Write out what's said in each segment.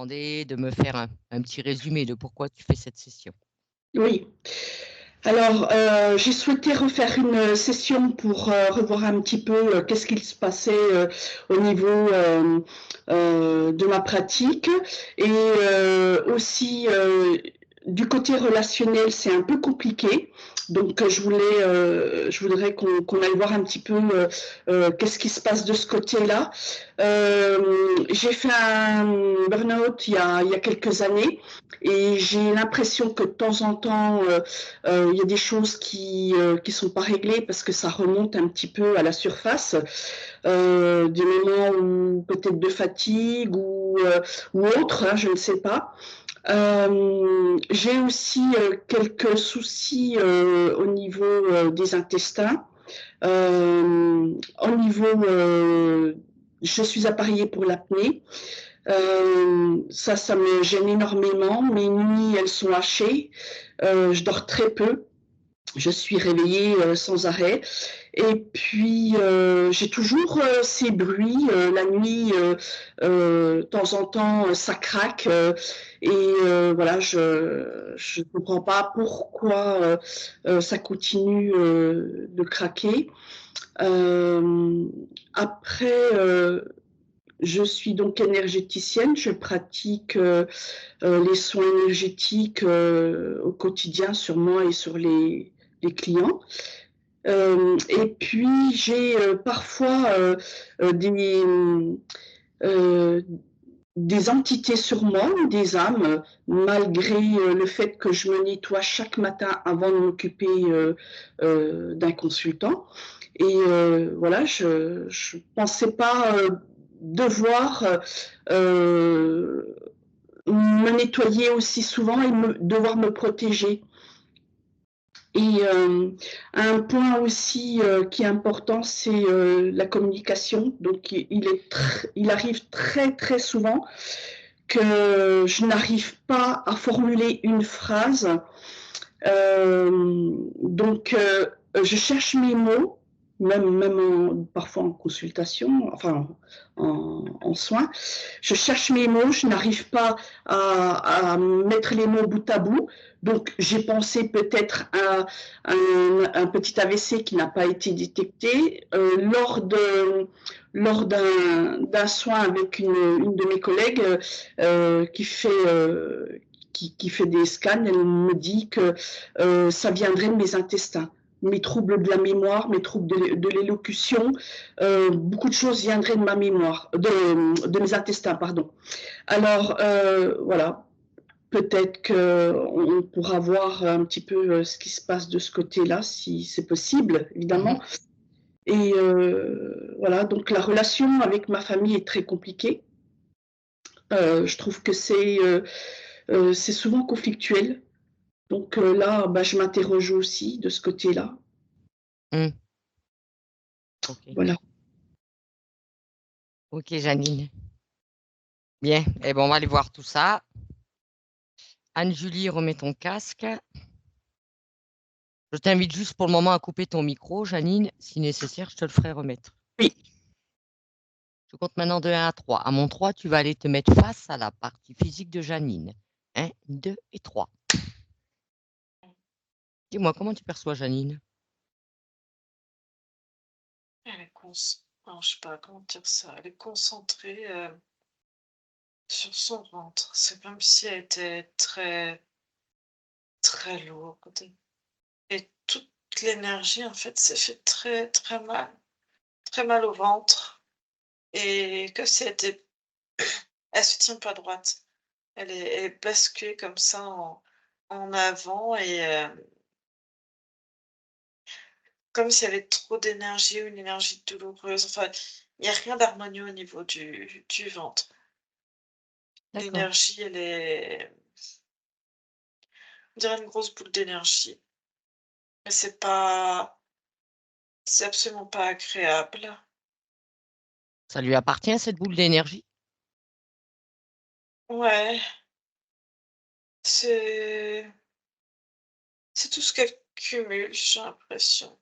demander de me faire un petit résumé de pourquoi tu fais cette session. Oui. Alors, j'ai souhaité refaire une session pour revoir un petit peu qu'est-ce qu'il se passait au niveau de ma pratique et aussi du côté relationnel, c'est un peu compliqué. Donc, je voudrais qu'on aille voir un petit peu qu'est-ce qui se passe de ce côté-là. J'ai fait un burn-out il y a quelques années et j'ai l'impression que de temps en temps, il y a des choses qui sont pas réglées parce que ça remonte un petit peu à la surface, des moments où peut-être de fatigue ou autre, hein, je ne sais pas. J'ai aussi quelques soucis au niveau des intestins. Au niveau, je suis appareillée pour l'apnée. Ça me gêne énormément. Mes nuits, elles sont hachées. Je dors très peu. Je suis réveillée sans arrêt. Et puis, j'ai toujours ces bruits. La nuit, de temps en temps, ça craque. Et voilà, je ne comprends pas pourquoi ça continue de craquer. Euh, Après, je suis donc énergéticienne. Je pratique les soins énergétiques au quotidien sur moi et sur les clients. Et puis j'ai parfois euh, des entités sur moi, des âmes, malgré le fait que je me nettoie chaque matin avant de m'occuper d'un consultant. Et voilà, je ne pensais pas devoir me nettoyer aussi souvent et devoir me protéger. Et un point aussi qui est important, c'est la communication. Donc, il arrive très très souvent que je n'arrive pas à formuler une phrase. Donc, je cherche mes mots, parfois en consultation, enfin en soins. Je cherche mes mots, je n'arrive pas à mettre les mots bout à bout. Donc, j'ai pensé peut-être à un petit AVC qui n'a pas été détecté. Lors d'un soin avec une de mes collègues qui fait des scans, elle me dit que ça viendrait de mes intestins. Mes troubles de la mémoire, mes troubles de l'élocution, beaucoup de choses viendraient de ma mémoire, de mes intestins, pardon. Alors, voilà, peut-être qu'on pourra voir un petit peu ce qui se passe de ce côté-là, si c'est possible, évidemment. Et voilà, donc la relation avec ma famille est très compliquée. Je trouve que c'est souvent conflictuel. Donc là, bah, je m'interroge aussi de ce côté-là. Ok, Voilà. ok, Janine. Bien, eh ben, on va aller voir tout ça. Anne-Julie, remets ton casque. Je t'invite juste pour le moment à couper ton micro, Janine. Si nécessaire, je te le ferai remettre. Oui. Je compte maintenant de 1 à 3. À mon 3, tu vas aller te mettre face à la partie physique de Janine. 1, 2 et 3. Dis-moi, comment tu perçois Janine? Elle est alors, je sais pas comment dire ça. Elle est concentrée sur son ventre. C'est comme si elle était très, très lourde. Et toute l'énergie, en fait, s'est fait très, très mal au ventre. Et comme si elle se tient pas droite. Elle est basculée comme ça en avant et comme s'il y avait trop d'énergie ou une énergie douloureuse. Enfin, il y a rien d'harmonieux au niveau du ventre. D'accord. L'énergie, elle est on dirait une grosse boule d'énergie. Mais c'est absolument pas agréable. Ça lui appartient, cette boule d'énergie? Ouais, c'est c'est tout ce qu'elle cumule, j'ai l'impression.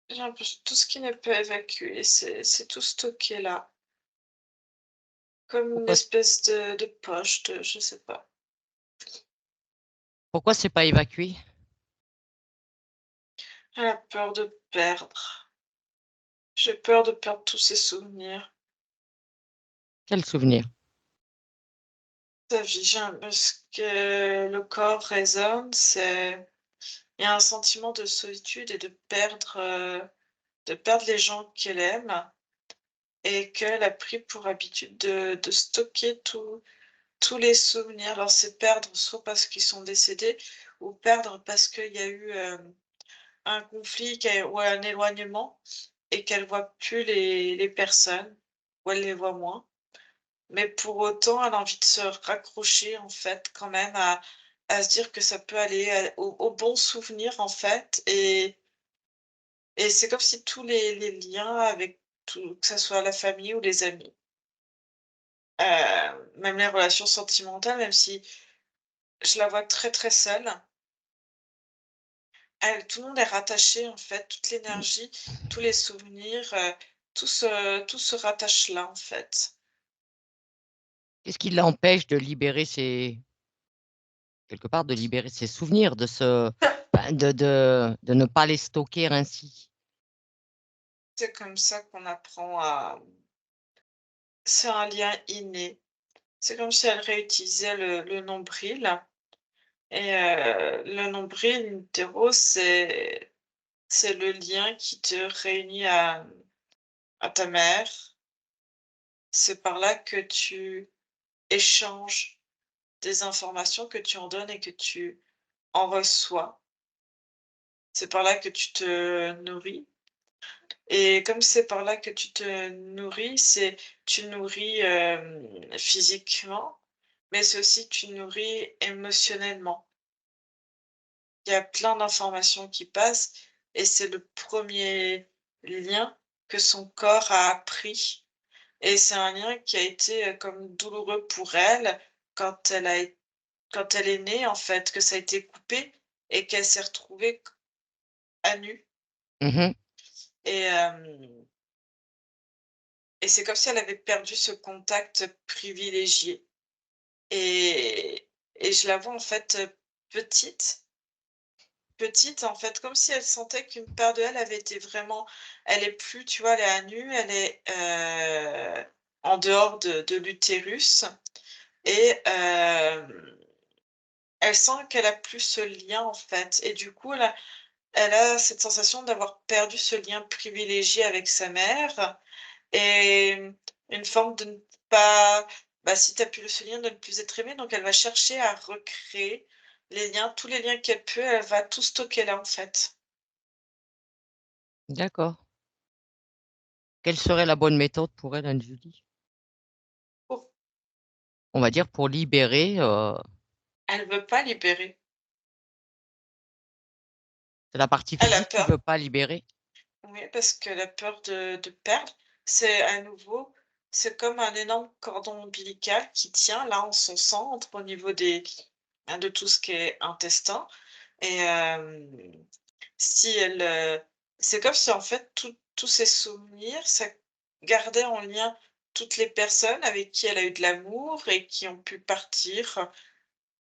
J'ai l'impression tout ce qui n'est pas évacué, c'est tout stocké là. Comme une Pourquoi espèce de poche, je sais pas. pourquoi c'est pas évacué? Elle a peur de perdre. J'ai peur de perdre tous ses souvenirs. Quel souvenir? Sa vie, parce que le corps résonne, il y a un sentiment de solitude et de perdre les gens qu'elle aime et qu'elle a pris pour habitude de stocker tous les souvenirs. Alors c'est perdre soit parce qu'ils sont décédés ou perdre parce qu'il y a eu un conflit ou un éloignement et qu'elle voit plus les personnes ou elle les voit moins. Mais pour autant, elle a envie de se raccrocher, en fait, quand même à se dire que ça peut aller, aux bons souvenirs, en fait et c'est comme si tous les liens avec tout que ça soit la famille ou les amis, même les relations sentimentales, même si je la vois très, très seule, tout le monde est rattaché, en fait, toute l'énergie, tous les souvenirs, tout se rattache là, en fait. Qu'est-ce qui l'empêche de libérer ses quelque part de libérer ses souvenirs, de ne pas les stocker ainsi? C'est comme ça qu'on apprend à c'est un lien inné. C'est comme si elle réutilisait le nombril et le nombril, l'utérus, c'est le lien qui te réunit à ta mère. C'est par là que tu échanges des informations, que tu en donnes et que tu en reçois. C'est par là que tu te nourris et comme c'est par là que tu te nourris, tu nourris, physiquement, mais c'est aussi tu nourris émotionnellement. Il y a plein d'informations qui passent et c'est le premier lien que son corps a appris et c'est un lien qui a été, comme douloureux pour elle quand elle a é quand elle est née, en fait, que ça a été coupé et qu'elle s'est retrouvée à nu Mmh. et c'est comme si elle avait perdu ce contact privilégié et je la vois, en fait, petite. Petite, en fait, comme si elle sentait qu'une part de elle avait été vraiment elle est plus, tu vois, elle est à nu, elle est, en dehors de l'utérus et elle sent qu'elle a plus ce lien, en fait et du coup, elle a cette sensation d'avoir perdu ce lien privilégié avec sa mère et une forme de ne pas si tu as plus ce lien de ne plus être aimée, donc elle va chercher à recréer les liens, tous les liens qu'elle peut, elle va tout stocker là, en fait. D'accord. Quelle serait la bonne méthode pour elle, Anne-Julie? Pour On va dire pour libérer, Elle veut pas libérer. c'est la partie Elle a physique qui peur. veut pas libérer? Oui, parce qu'elle a peur de perdre. C'est à nouveau, c'est comme un énorme cordon ombilical qui tient là en son centre au niveau de tout ce qui est intestin et si elle, c'est comme si en fait tous ses souvenirs, ça gardait en lien toutes les personnes avec qui elle a eu de l'amour et qui ont pu partir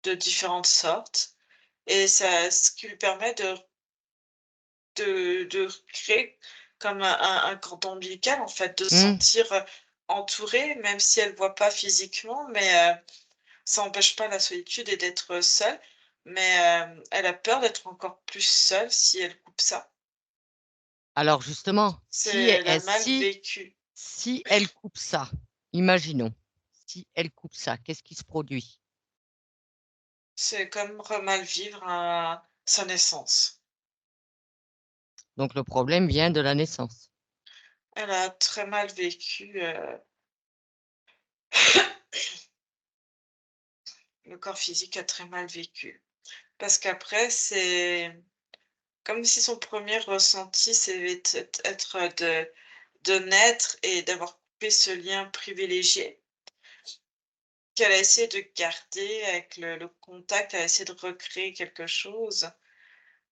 de différentes sortes et ça ce qui lui permet de créer comme un cordon ombilical, en fait, de se Mmh. sentir, entourée, même si elle voit pas physiquement, mais ça empêche pas la solitude et d'être seule, mais elle a peur d'être encore plus seule si elle coupe ça. Alors justement, C'est si elle a elle mal si vécu. si elle coupe ça, imaginons, si elle coupe ça, qu'est-ce qui se produit? C'est comme re mal vivre un sa naissance. Donc le problème vient de la naissance. Elle a très mal vécu, le corps physique a très mal vécu. Parce qu'après c'est comme si son premier ressenti, c'est être de naître et d'avoir coupé ce lien privilégié, qu'elle a essayé de garder avec le contact, elle a essayé de recréer quelque chose,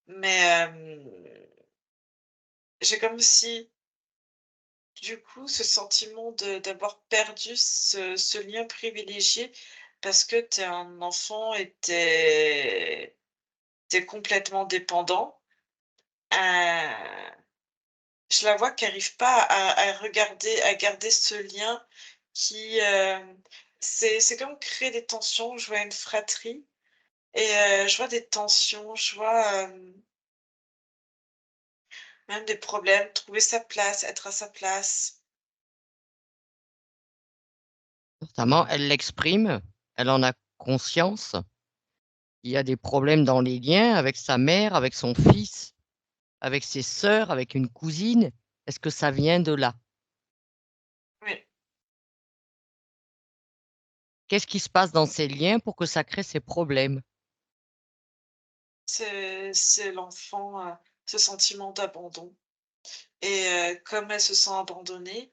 mais j'ai comme si du coup, ce sentiment d'avoir perdu ce lien privilégié parce que tu es un enfant et tu complètement dépendant, heu, je la vois qui arrive pas à garder ce lien qui, c'est comme créer des tensions. Je vois une fratrie et je vois des tensions, je vois, même des problèmes, trouver sa place, être à sa place. Notamment, elle l'exprime, elle en a conscience. Il y a des problèmes dans les liens avec sa mère, avec son fils, avec ses sœurs, avec une cousine. Est-ce que ça vient de là? Oui, Qu'est-ce qui se passe dans ces liens pour que ça crée ces problèmes? c'est l'enfant, ce sentiment d'abandon et comme elle se sent abandonnée,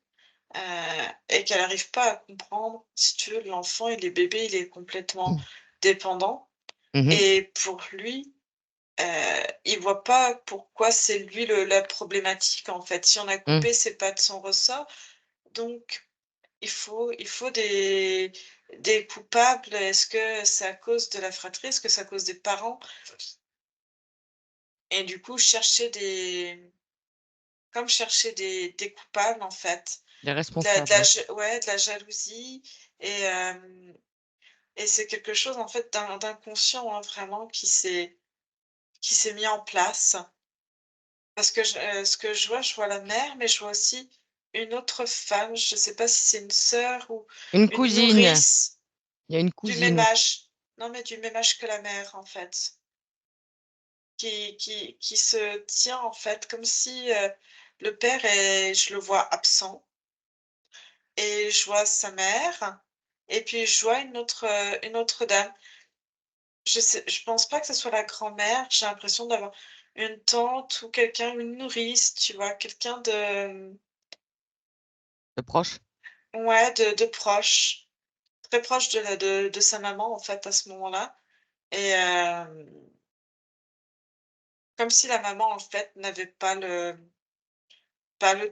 et qu'elle n'arrive pas à comprendre, si tu veux, l'enfant, il est bébé, il est complètement dépendant Mmh. et pour lui, il voit pas pourquoi c'est lui la problématique, en fait. Si on a Mmh. coupé, c'est pas de son ressort, donc il faut des coupables. Est-ce que c'est à cause de la fratrie? Est-ce que c'est à cause des parents? Et du coup, chercher des coupables, en fait. Les De la responsables, ouais. ouais, de la jalousie et et c'est quelque chose, en fait, d'inconscient, hein, vraiment qui s'est mis en place. Parce que ce que je vois la mère, mais je vois aussi une autre femme, je ne sais pas si c'est une sœur ou Une une cousine, nourrice il y a une du même cousine. âge. Non, mais du même âge que la mère, en fait, qui se tient, en fait, comme si, le père est je le vois absent et je vois sa mère et puis je vois une autre dame. Je pense pas que ce soit la grand-mère, j'ai l'impression d'avoir une tante ou quelqu'un, une nourrice, tu vois? Quelqu'un de, De proche? ouais, de proche, très proche de sa maman, en fait, à ce moment-là et comme si la maman, en fait, n'avait pas le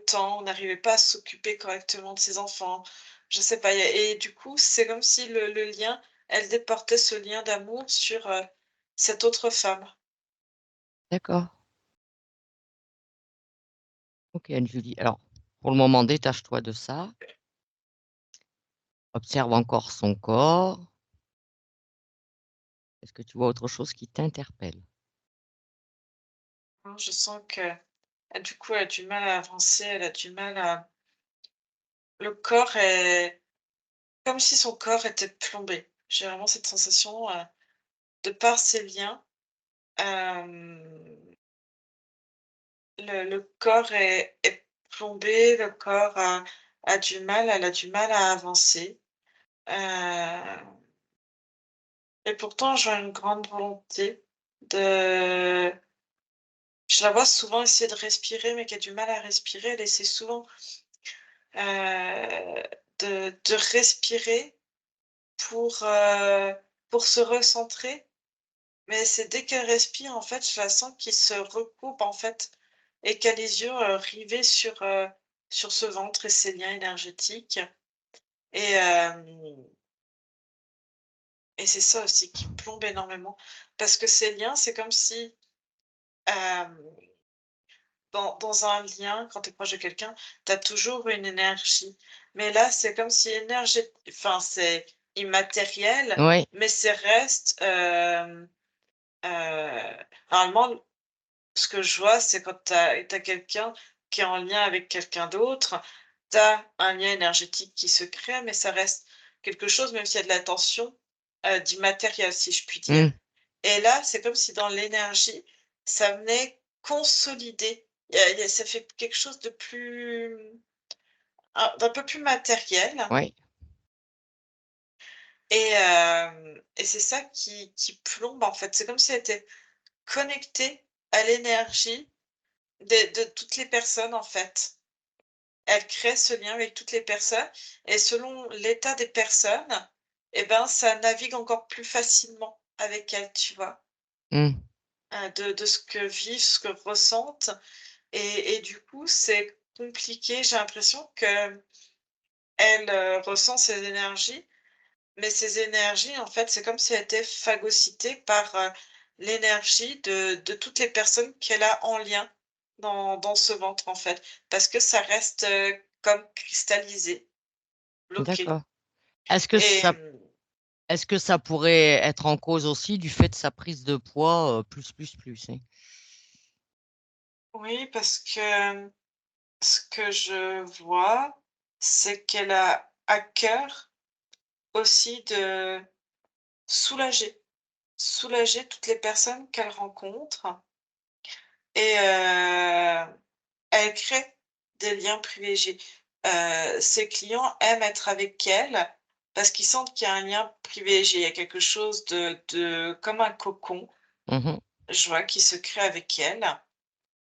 temps, n'arrivait pas à s'occuper correctement de ses enfants. Je sais pas, et du coup, c'est comme si le lien elle déportait ce lien d'amour sur, cette autre femme. D'accord. OK, Anne-Julie. Alors, pour le moment, détache-toi de ça. Observe encore son corps. Est-ce que tu vois autre chose qui t'interpelle? Hein, je sens que du coup, elle a du mal à avancer, elle a du mal à le corps est comme si son corps était plombé. J'ai vraiment cette sensation, de par ses liens, hem, le corps est plombé, le corps a du mal, elle a du mal à avancer, heu et pourtant je vois une grande volonté de je la vois souvent essayer de respirer, mais qui a du mal à respirer. Elle essaie souvent, de respirer pour se recentrer, mais c'est dès qu'elle respire, en fait, je la sens qui se recoupe, en fait et qui a les yeux, rivés sur ce ventre et ses liens énergétiques et et c'est ça aussi qui plombe énormément parce que ces liens, c'est comme si, hem, dans un lien, quand tu es proche de quelqu'un, tu as toujours une énergie, mais là, c'est comme si enfin, c'est immatériel, Oui. mais c'est reste, normalement, ce que je vois, c'est quand tu as quelqu'un qui est en lien avec quelqu'un d'autre, tu as un lien énergétique qui se crée, mais ça reste quelque chose, même s'il y a de la tension, d'immatériel, si je puis dire. Mmh. Et là, c'est comme si dans l'énergie, ça venait consolider. Il y a ça fait quelque chose de plus d'un peu plus matériel Oui. et c'est ça qui plombe, en fait. C'est comme si elle était connectée à l'énergie de toutes les personnes, en fait. Elle crée ce lien avec toutes les personnes et selon l'état des personnes et ben, ça navigue encore plus facilement avec elles, tu vois? Mmh. De ce que vivent, ce que ressentent et du coup, c'est compliqué. J'ai l'impression qu'elle ressent ces énergies, mais ces énergies, en fait, c'est comme si elles étaient phagocytées par l'énergie de toutes les personnes qu'elle a en lien dans ce ventre, en fait, parce que ça reste comme cristallisé, bloqué. D'accord. Est-ce que Et ça est-ce que ça pourrait être en cause aussi du fait de sa prise de poids, plus, hein? oui, parce que ce que je vois, c'est qu'elle a à cœur aussi de soulager, soulager toutes les personnes qu'elle rencontre et elle crée des liens privilégiés. Ses clients aiment être avec elle parce qu'ils sentent qu'il y a un lien privilégié. Il y a quelque chose de comme un cocon, Mmh. je vois, qui se crée avec elle,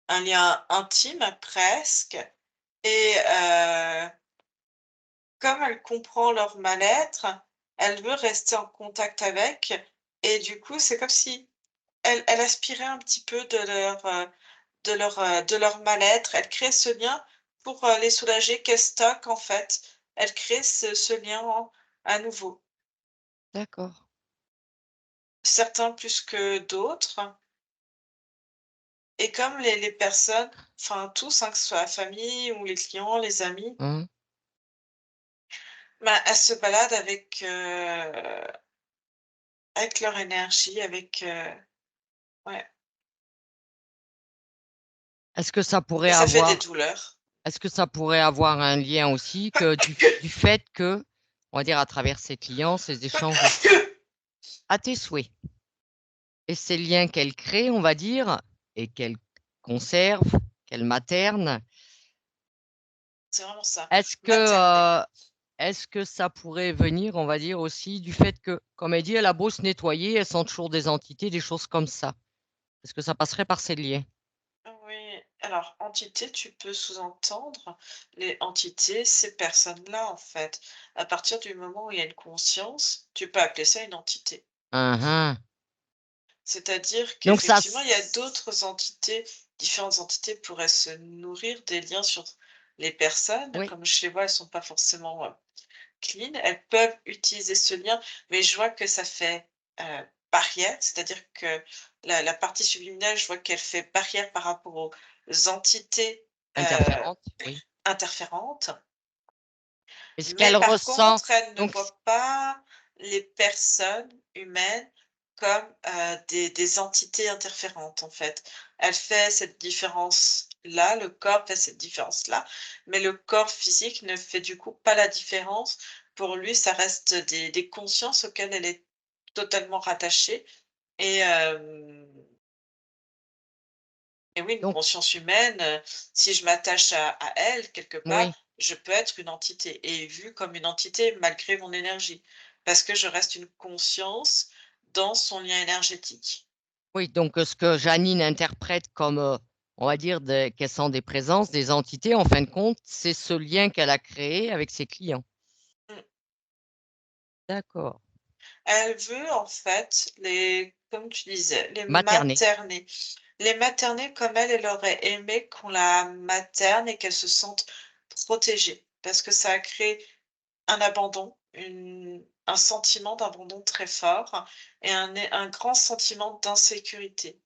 un lien intime presque et comme elle comprend leur mal-être, elle veut rester en contact avec et du coup, c'est comme si elle aspirait un petit peu de leur mal-être. Elle crée ce lien pour, les soulager qu'elle stocke en fait. Elle crée ce lien en à nouveau. D'accord. Certains plus que d'autres et comme les personnes, enfin tous, hein, que ce soit la famille ou les clients, les amis, Mmh. bah, elles se baladent avec leur énergie, ouais. Est-ce que ça pourrait Et ça fait des avoir douleurs. est-ce que ça pourrait avoir un lien aussi que du fait que, on va dire à travers ses clients, ces échanges à tes souhaits et ces liens qu'elle crée, on va dire et qu'elle conserve, qu'elle materne, C'est vraiment ça, est-ce materner. que, est-ce que ça pourrait venir, on va dire aussi du fait que, comme elle dit, elle a beau se nettoyer, elle sent toujours des entités, des choses comme ça? Est-ce que ça passerait par ces liens? Oui, alors entité, tu peux sous-entendre les entités, ces personnes-là, en fait. À partir du moment où il y a une conscience, tu peux appeler ça une entité. Hein, hein. C'est-à-dire Donc ça qu'effectivement, il y a d'autres entités, différentes entités pourraient se nourrir des liens sur les personnes. oui, Comme je les vois, elles sont pas forcément clean. Elles peuvent utiliser ce lien, mais je vois que ça fait barrière, c'est-à-dire que la partie subliminale, je vois qu'elle fait barrière par rapport aux entités interférente, oui. interférantes. Et ce Mais qu'elle par ressent contre, elle ne donc voit pas les personnes humaines comme, des entités interférentes, en fait. Elle fait cette différence-là, le corps fait cette différence-là, mais le corps physique ne fait du coup pas la différence. Pour lui, ça reste des consciences auxquelles elle est totalement rattachée et oui, une donc conscience humaine, si je m'attache à elle quelque part, oui, je peux être une entité et vue comme une entité malgré mon énergie. Parce que je reste une conscience dans son lien énergétique. oui, donc ce que Janine interprète comme, on va dire des qu'elle sent des présences, des entités, en fin de compte, c'est ce lien qu'elle a créé avec ses clients. Mmh. D'accord. Elle veut en fait les comme tu disais, les Materner. materner. Les materner comme elle, elle aurait aimé qu'on la materne et qu'elle se sente protégée. Parce que ça a créé un abandon, un sentiment d'abandon très fort et un grand sentiment d'insécurité.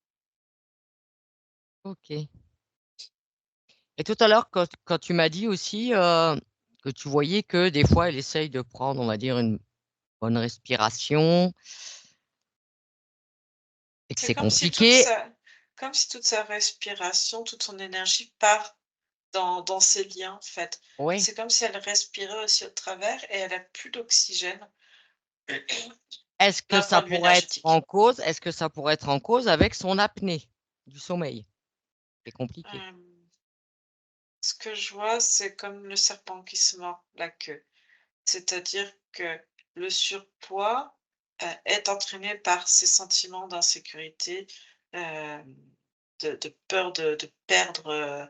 OK. Et tout à l'heure, quand tu m'as dit aussi, que tu voyais que des fois elle essaye de prendre, on va dire, une bonne respiration et que C'est c'est compliqué. comme si toute sa respiration, toute son énergie part dans ses liens, en fait. Oui. C'est comme si elle respirait aussi au travers et elle a plus d'oxygène Est-ce que d'un ça point de vue pourrait être en énergétique. cause est-ce que ça pourrait être en cause avec son apnée du sommeil? C'est compliqué. Hem, Ce que je vois, c'est comme le serpent qui se mord la queue. C'est-à-dire que le surpoids, est entraîné par ces sentiments d'insécurité, hem, de peur de perdre,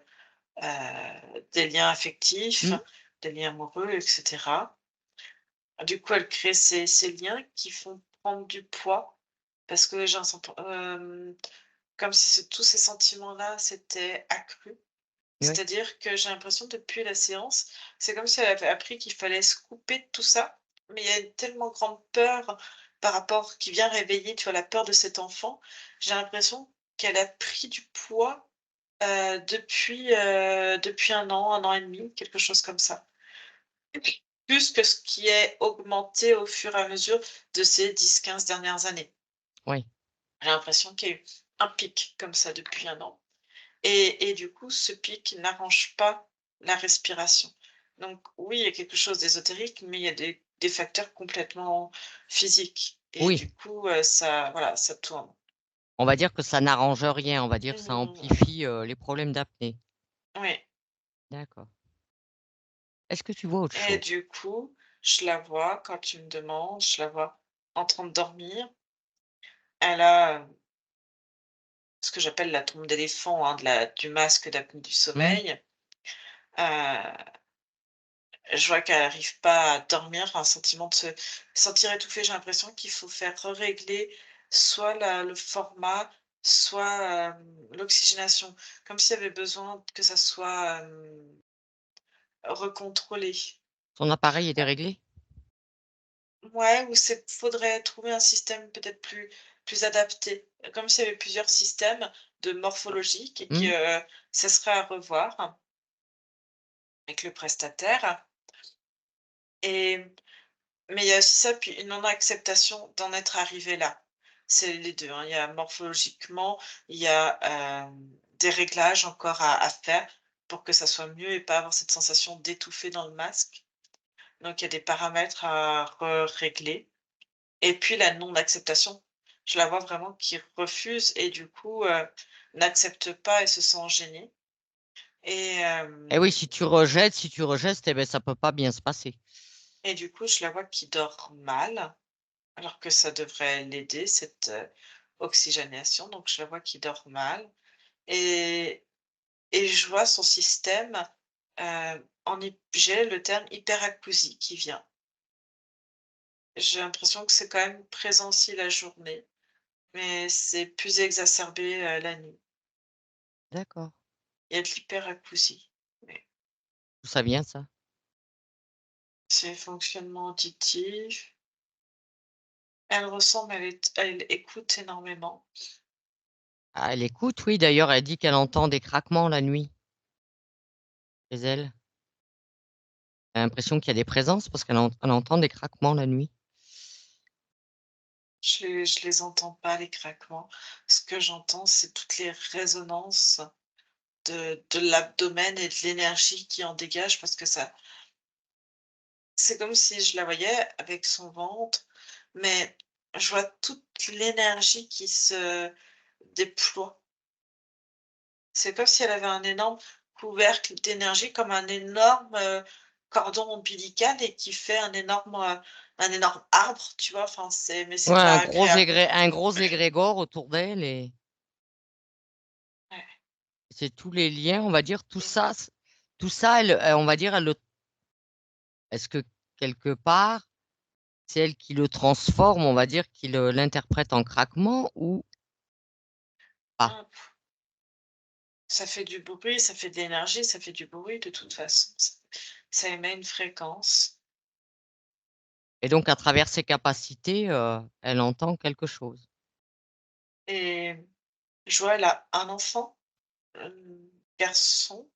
des liens affectifs, Mmh, des liens amoureux et cetera. Du coup, elle crée ces liens qui font prendre du poids parce que j'ai un sent comme si tous ces sentiments-là s'étaient accrus Oui. C'est-à-dire que j'ai l'impression depuis la séance, c'est comme si elle avait appris qu'il fallait se couper de tout ça, mais il y a une tellement grande peur par rapport qui vient réveiller, tu vois, la peur de cet enfant. J'ai l'impression qu'elle a pris du poids, depuis 1 an et demi, quelque chose comme ça. Plus que ce qui est augmenté au fur et à mesure de ces 10, 15 dernières années. Oui. J'ai l'impression qu'il y a eu un pic comme ça depuis 1 an. Et du coup, ce pic n'arrange pas la respiration. Donc oui, il y a quelque chose d'ésotérique, mais il y a des facteurs complètement physiques et Oui, du coup, ça voilà, ça tourne. on va dire que ça n'arrange rien, on va dire que ça Mmh, amplifie, les problèmes d'apnée. oui D'accord. Est-ce que tu vois autre et chose? du coup, je la vois quand tu me demandes, je la vois en train de dormir. Elle a, ce que j'appelle la trompe d'éléphant, hein, du masque d'apnée du Mmh. sommeil. Heu Je vois qu'elle arrive pas à dormir, enfin, un sentiment de se sentir étouffée. J'ai l'impression qu'il faut faire régler soit le format, soit l'oxygénation, comme s'il y avait besoin que ça soit recontrôlé. Son appareil est déréglé? Ouais, ou c'est faudrait trouver un système peut-être plus adapté, comme s'il y avait plusieurs systèmes de morphologiques et Mmh. que ça serait à revoir avec le prestataire et mais il y a aussi ça, puis une non-acceptation d'en être arrivé là. C'est les 2, hein. Il y a morphologiquement, il y a, des réglages encore à faire pour que ça soit mieux et pas avoir cette sensation d'étouffer dans le masque. Donc il y a des paramètres à régler et puis la non-acceptation. Je la vois vraiment qui refuse et du coup, n'accepte pas et se sent gênée Eh oui, si tu rejettes, eh beh, ça peut pas bien se passer. et du coup, je la vois qui dort mal. Alors que ça devrait l'aider cette, oxygénation, donc je la vois qui dort mal et je vois son système, en hy j'ai le terme hyperacousie qui vient. J'ai l'impression que c'est quand même présent aussi la journée, mais c'est plus exacerbé, la nuit. D'accord. Il y a de l'hyperacousie, mais D'où ça vient ça? c'est fonctionnement auditif. Elle ressemble, elle écoute énormément. Ah, elle écoute, oui, d'ailleurs, elle dit qu'elle entend des craquements la nuit, chez elle. Elle a l'impression qu'il y a des présences parce qu'elle entend des craquements la nuit. Je les entends pas les craquements. Ce que j'entends, c'est toutes les résonances de l'abdomen et de l'énergie qui en dégage parce que ça c'est comme si je la voyais avec son ventre, mais je vois toute l'énergie qui se déploie. C'est comme si elle avait un énorme couvercle d'énergie, comme un énorme, cordon ombilical et qui fait un énorme arbre, tu vois? Enfin, c'est Ouais, pas agréable. un gros égrégore autour d'elle et Ouais. c'est tous les liens, on va dire, tout ça, on va dire, elle le est-ce que quelque part, c'est elle qui le transforme, on va dire, qui l'interprète en craquement ou pas? Mmh. Ça fait du bruit, ça fait de l'énergie, ça fait du bruit de toute façon. Ça émet une fréquence Et donc à travers ses capacités, elle entend quelque chose. et je vois, elle a un enfant, garçon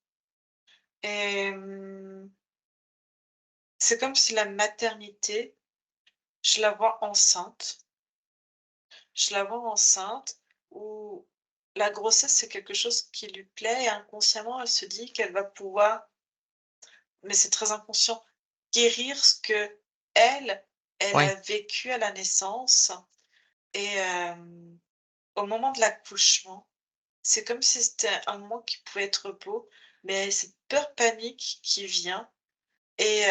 et c'est comme si la maternité, je la vois enceinte. Je la vois enceinte où la grossesse, c'est quelque chose qui lui plaît et inconsciemment, elle se dit qu'elle va pouvoir, mais c'est très inconscient, guérir ce qu'elle, elle Ouais, a vécu à la naissance et au moment de l'accouchement, c'est comme si c'était un moment qui pouvait être beau, mais cette peur panique qui vient et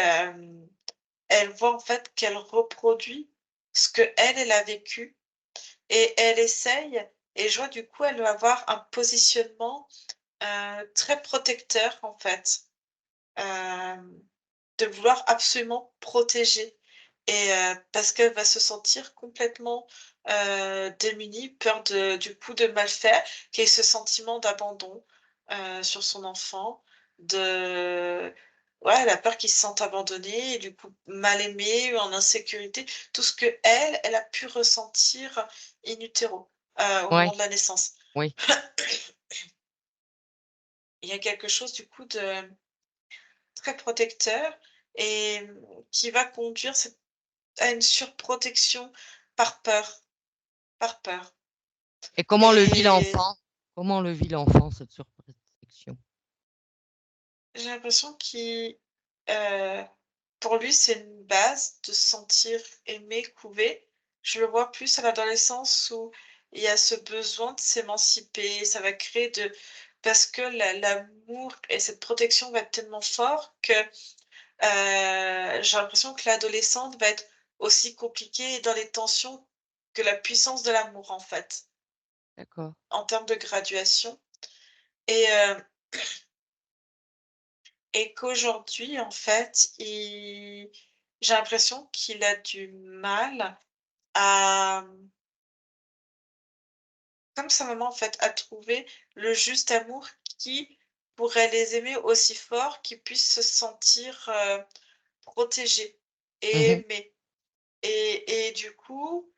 elle voit en fait qu'elle reproduit ce qu'elle, elle a vécu et elle essaye et je vois du coup, elle va avoir un positionnement, très protecteur en fait, hem, de vouloir absolument protéger et parce qu'elle va se sentir complètement, démunie, peur de du coup de mal faire, qu'il y ait ce sentiment d'abandon, sur son enfant, de ouais, elle a peur qu'il se sente abandonné et du coup mal aimé ou en insécurité. Tout ce qu'elle, elle a pu ressentir in utero, au moment Ouais, de la naissance. oui. Il y a quelque chose du coup de très protecteur et qui va conduire à une surprotection par peur, par peur. Et comment le vit Et l'enfant? Comment le vit l'enfant, cette surprotection? j'ai l'impression qu'il, heu, pour lui, c'est une base de se sentir aimé, couvé. Je le vois plus à l'adolescence où il y a ce besoin de s'émanciper, ça va créer de parce que l'amour et cette protection va être tellement fort que, j'ai l'impression que l'adolescente va être aussi compliquée et dans les tensions que la puissance de l'amour, en fait, D'accord. en termes de graduation et qu'aujourd'hui, en fait, j'ai l'impression qu'il a du mal à, comme sa maman, en fait, à trouver le juste amour qui pourrait les aimer aussi fort, qu'ils puissent se sentir, protégés et Mmh. aimés. Et du coup,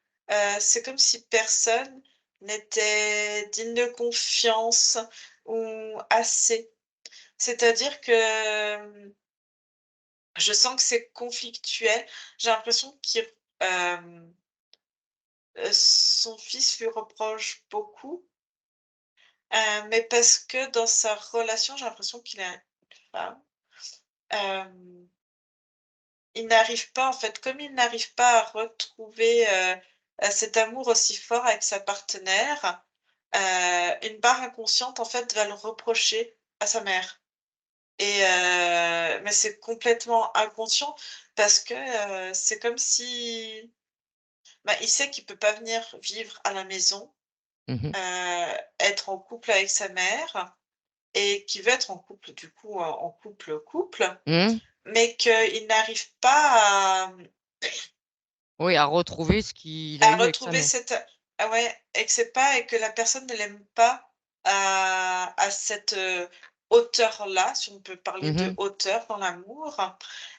c'est comme si personne n'était digne de confiance ou assez. C'est-à-dire que, je sens que c'est conflictuel. J'ai l'impression qu'il son fils lui reproche beaucoup, mais parce que dans sa relation, j'ai l'impression qu'il a une femme, hem, il n'arrive pas en fait, comme il n'arrive pas à retrouver, cet amour aussi fort avec sa partenaire, une part inconsciente en fait va le reprocher à sa mère mais c'est complètement inconscient parce que, c'est comme si, bah, il sait qu'il peut pas venir vivre à la maison, Mmh. être en couple avec sa mère et qu'il veut être en couple du coup, en couple, Mmh. mais qu'il n'arrive pas Oui, à retrouver ce qu'il a à eu avec sa retrouver mère. cette ah ouais et que c'est pas et que la personne ne l'aime pas à cette, hauteur-là, si on peut parler de Mmh. hauteur dans l'amour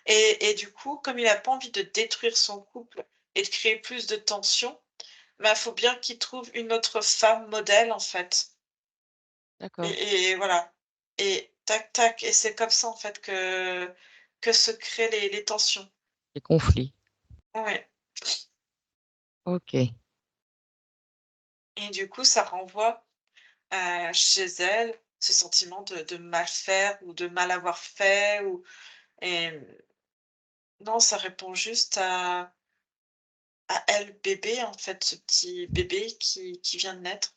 et du coup, comme il a pas envie de détruire son couple et de créer plus de tension, bah, faut bien qu'il trouve une autre femme modèle, en fait D'accord. et voilà et tac tac et c'est comme ça, en fait, que se créent les tensions. Les conflits. Ouais OK. et du coup, ça renvoie chez elle, ce sentiment de mal faire ou de mal avoir fait ou et non, ça répond juste à elle, bébé, en fait, ce petit bébé qui vient de naître.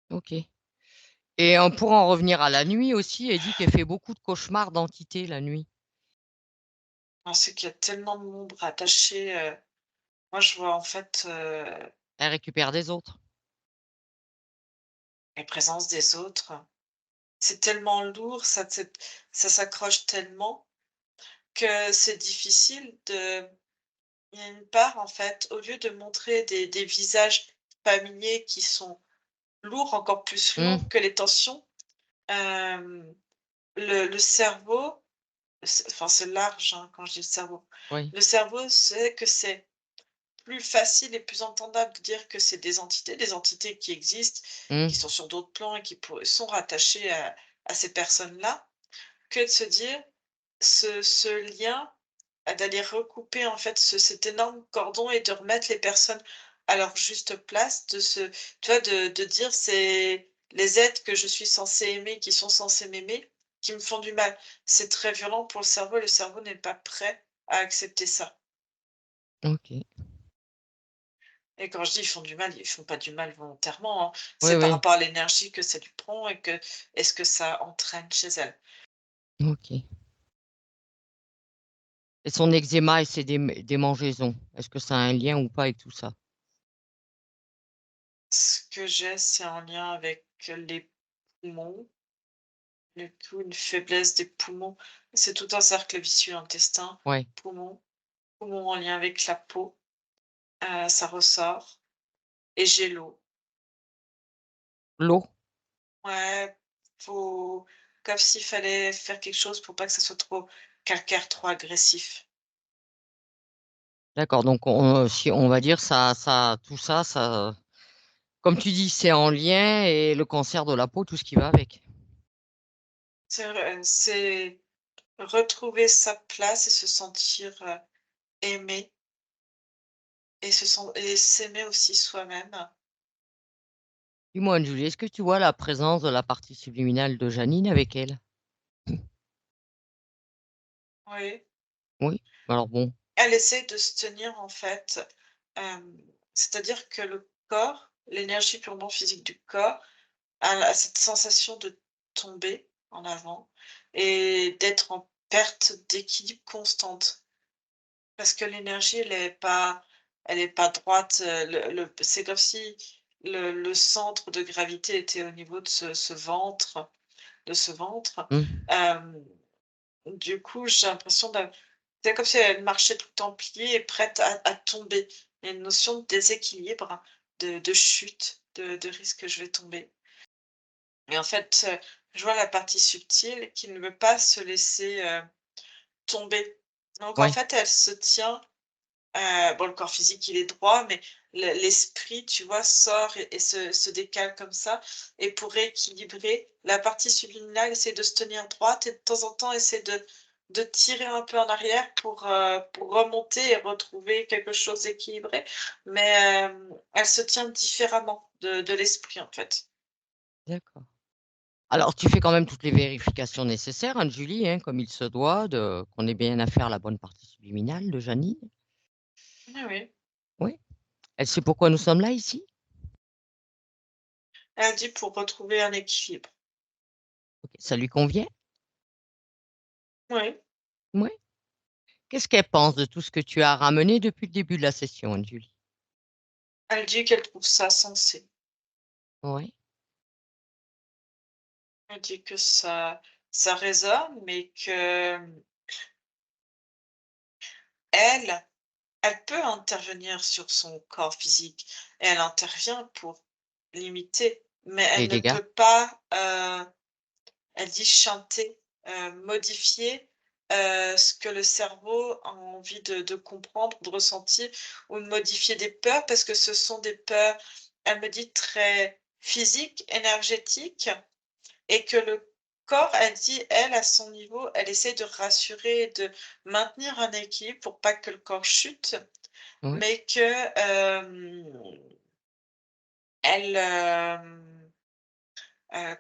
OK. Et pour en revenir à la nuit aussi, elle dit qu'elle fait beaucoup de cauchemars d'entités la nuit. Ah, c'est qu'il y a tellement de monde rattaché, moi, je vois, en fait, Elle récupère des autres. les présences des autres. C'est tellement lourd, ça s'accroche tellement que c'est difficile de il y a une part, en fait, au lieu de montrer des visages familiers qui sont lourds, encore plus Mmh. lourds que les tensions. Hem, le cerveau, c'est large, hein, quand je dis le cerveau. Oui. Le cerveau sait que c'est plus facile et plus entendable de dire que c'est des entités qui existent, Mmh. qui sont sur d'autres plans et qui sont rattachées à ces personnes-là, que de se dire ce lien, d'aller recouper en fait cet énorme cordon et de remettre les personnes à leur juste place, tu vois, de dire: «C'est les êtres que je suis censée aimer, qui sont censés m'aimer, qui me font du mal». C'est très violent pour le cerveau n'est pas prêt à accepter ça OK. et quand je dis: «Ils font du mal», ils font pas du mal volontairement, hein. Oui, C'est par oui. rapport à l'énergie que ça lui prend et ce que ça entraîne chez elle. OK. Et son eczéma et ses démangeaisons, est-ce que ça a un lien ou pas avec tout ça? Ce que j'ai, c'est en lien avec les poumons. Du coup, une faiblesse des poumons, c'est tout un cercle vicieux, intestin, Ouais. poumons, poumons en lien avec la peau, ça ressort et j'ai l'eau. L'eau? Ouais, faut comme s'il fallait faire quelque chose pour pas que ça soit trop calcaire, trop agressif. D'accord, donc si on va dire tout ça, comme tu dis, c'est en lien et le cancer de la peau, tout ce qui va avec. C'est retrouver sa place et se sentir, aimé et s'aimer aussi soi-même. Dis-moi, Julie, est-ce que tu vois la présence de la partie subliminale de Janine avec elle? Oui. Oui. Alors bon, Elle essaie de se tenir en fait, c'est-à-dire que le corps, l'énergie purement physique du corps a cette sensation de tomber en avant et d'être en perte d'équilibre constante. Parce que l'énergie, elle est pas droite, c'est comme si le centre de gravité était au niveau de ce ventre de ce ventre. mmh, Hem, du coup, j'ai l'impression c'est comme si elle marchait tout le temps pliée et prête à tomber. Il y a une notion de déséquilibre, de chute, de risque que je vais tomber et en fait, je vois la partie subtile qui ne veut pas se laisser, tomber. Donc en ouais, fait, elle se tient. Bon, le corps physique, il est droit, mais l'esprit, tu vois, sort et se décale comme ça et pour rééquilibrer, la partie subliminale essaie de se tenir droite et de temps en temps essaie de tirer un peu en arrière pour remonter et retrouver quelque chose d'équilibré, mais elle se tient différemment de l'esprit, en fait. d'accord. Alors tu fais quand même toutes les vérifications nécessaires, hein, Julie, hein, comme il se doit, qu'on ait bien affaire à la bonne partie subliminale de Janine? Oui, oui. Oui. Elle sait pourquoi nous sommes là ici? Elle dit pour retrouver un équilibre. OK, ça lui convient? Oui. Oui. Qu'est-ce qu'elle pense de tout ce que tu as ramené depuis le début de la session, Anne-Julie? Elle dit qu'elle trouve ça sensé. Oui, Elle dit que ça résonne, mais que elle, elle peut intervenir sur son corps physique et elle intervient pour limiter, mais les elle ne dégâts? peut pas, elle dit chanter, modifier, ce que le cerveau a envie de comprendre, de ressentir ou de modifier des peurs parce que ce sont des peurs, elle me dit très physiques, énergétiques et que le corps, elle dit, elle, à son niveau, elle essaie de rassurer et de maintenir un équilibre pour pas que le corps chute, Oui, mais que, elle,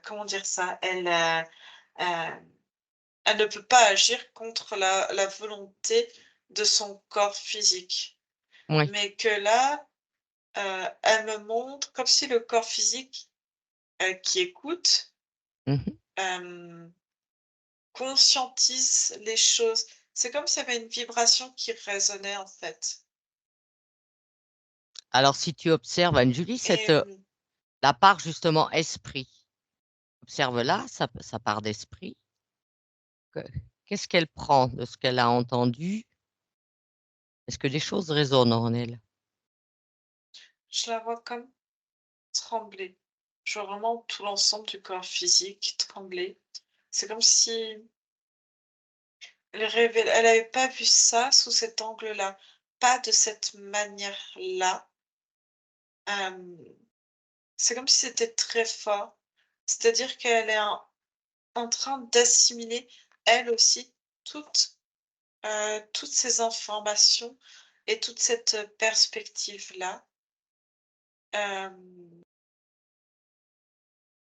comment dire ça? Elle ne peut pas agir contre la volonté de son corps physique. oui. Mais que là, elle me montre comme si le corps physique, qui écoute, Mmh. hem conscientise les choses. C'est comme s'il y avait une vibration qui résonnait, en fait Alors si tu observes, Anne-Julie, et la part justement esprit, observe-la, sa part d'esprit, que qu'est-ce qu'elle prend de ce qu'elle a entendu? Est-ce que des choses résonnent en elle? je la vois comme trembler. Je vois vraiment tout l'ensemble du corps physique trembler. C'est comme si elle avait pas vu ça sous cet angle-là, pas de cette manière-là. Hem, c'est comme si c'était très fort. C'est-à-dire qu'elle est en train d'assimiler, elle aussi, toute toutes ces informations et toute cette, perspective-là, hem,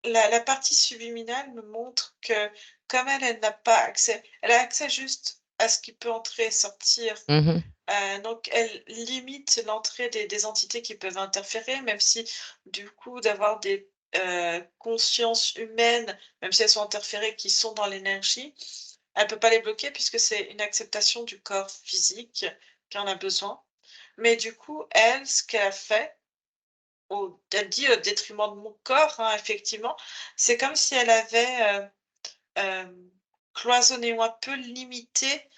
la partie subliminale me montre que comme elle n'a pas accès, elle a accès juste à ce qui peut entrer et sortir, Mmh. donc elle limite l'entrée des entités qui peuvent interférer, même si du coup d'avoir des, consciences humaines, même si elles sont interférées, qui sont dans l'énergie, elle peut pas les bloquer puisque c'est une acceptation du corps physique qui en a besoin. Mais du coup, elle, ce qu'elle a fait, elle dit au détriment de mon corps, hein, effectivement, c'est comme si elle avait, cloisonné ou un peu limité,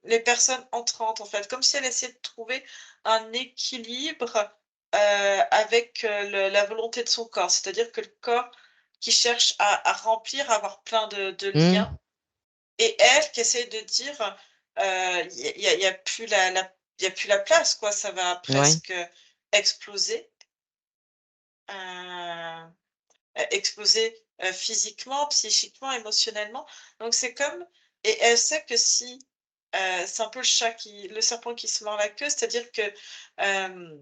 les personnes entrantes, en fait. Comme si elle essayait de trouver un équilibre, avec, le la volonté de son corps. C'est-à-dire que le corps qui cherche à remplir, à avoir plein de Mmh. liens, et elle qui essaye de dire, y a plus y a plus la place, quoi, ça va Ouais. presque exploser, heu, exploser, physiquement, psychiquement, émotionnellement. Donc c'est comme, et elle sait que si, c'est un peu le serpent qui se mord la queue, c'est-à-dire que, hem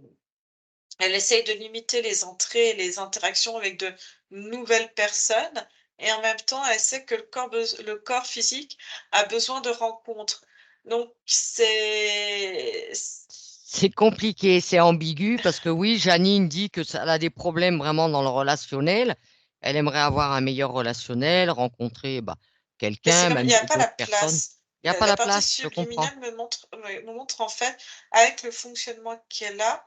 elle essaye de limiter les entrées et les interactions avec de nouvelles personnes, et en même temps, elle sait que le corps physique a besoin de rencontres. Donc C'est compliqué, c'est ambigu parce que oui, Janine dit que ça elle a des problèmes vraiment dans le relationnel. Elle aimerait avoir un meilleur relationnel, rencontrer, bah, mais c'est quelqu'un, comme il même n'y a pas la d'autres personnes. place. Il y a pas La la partie place, je comprends. subliminale me montre en fait, avec le fonctionnement qu'elle a,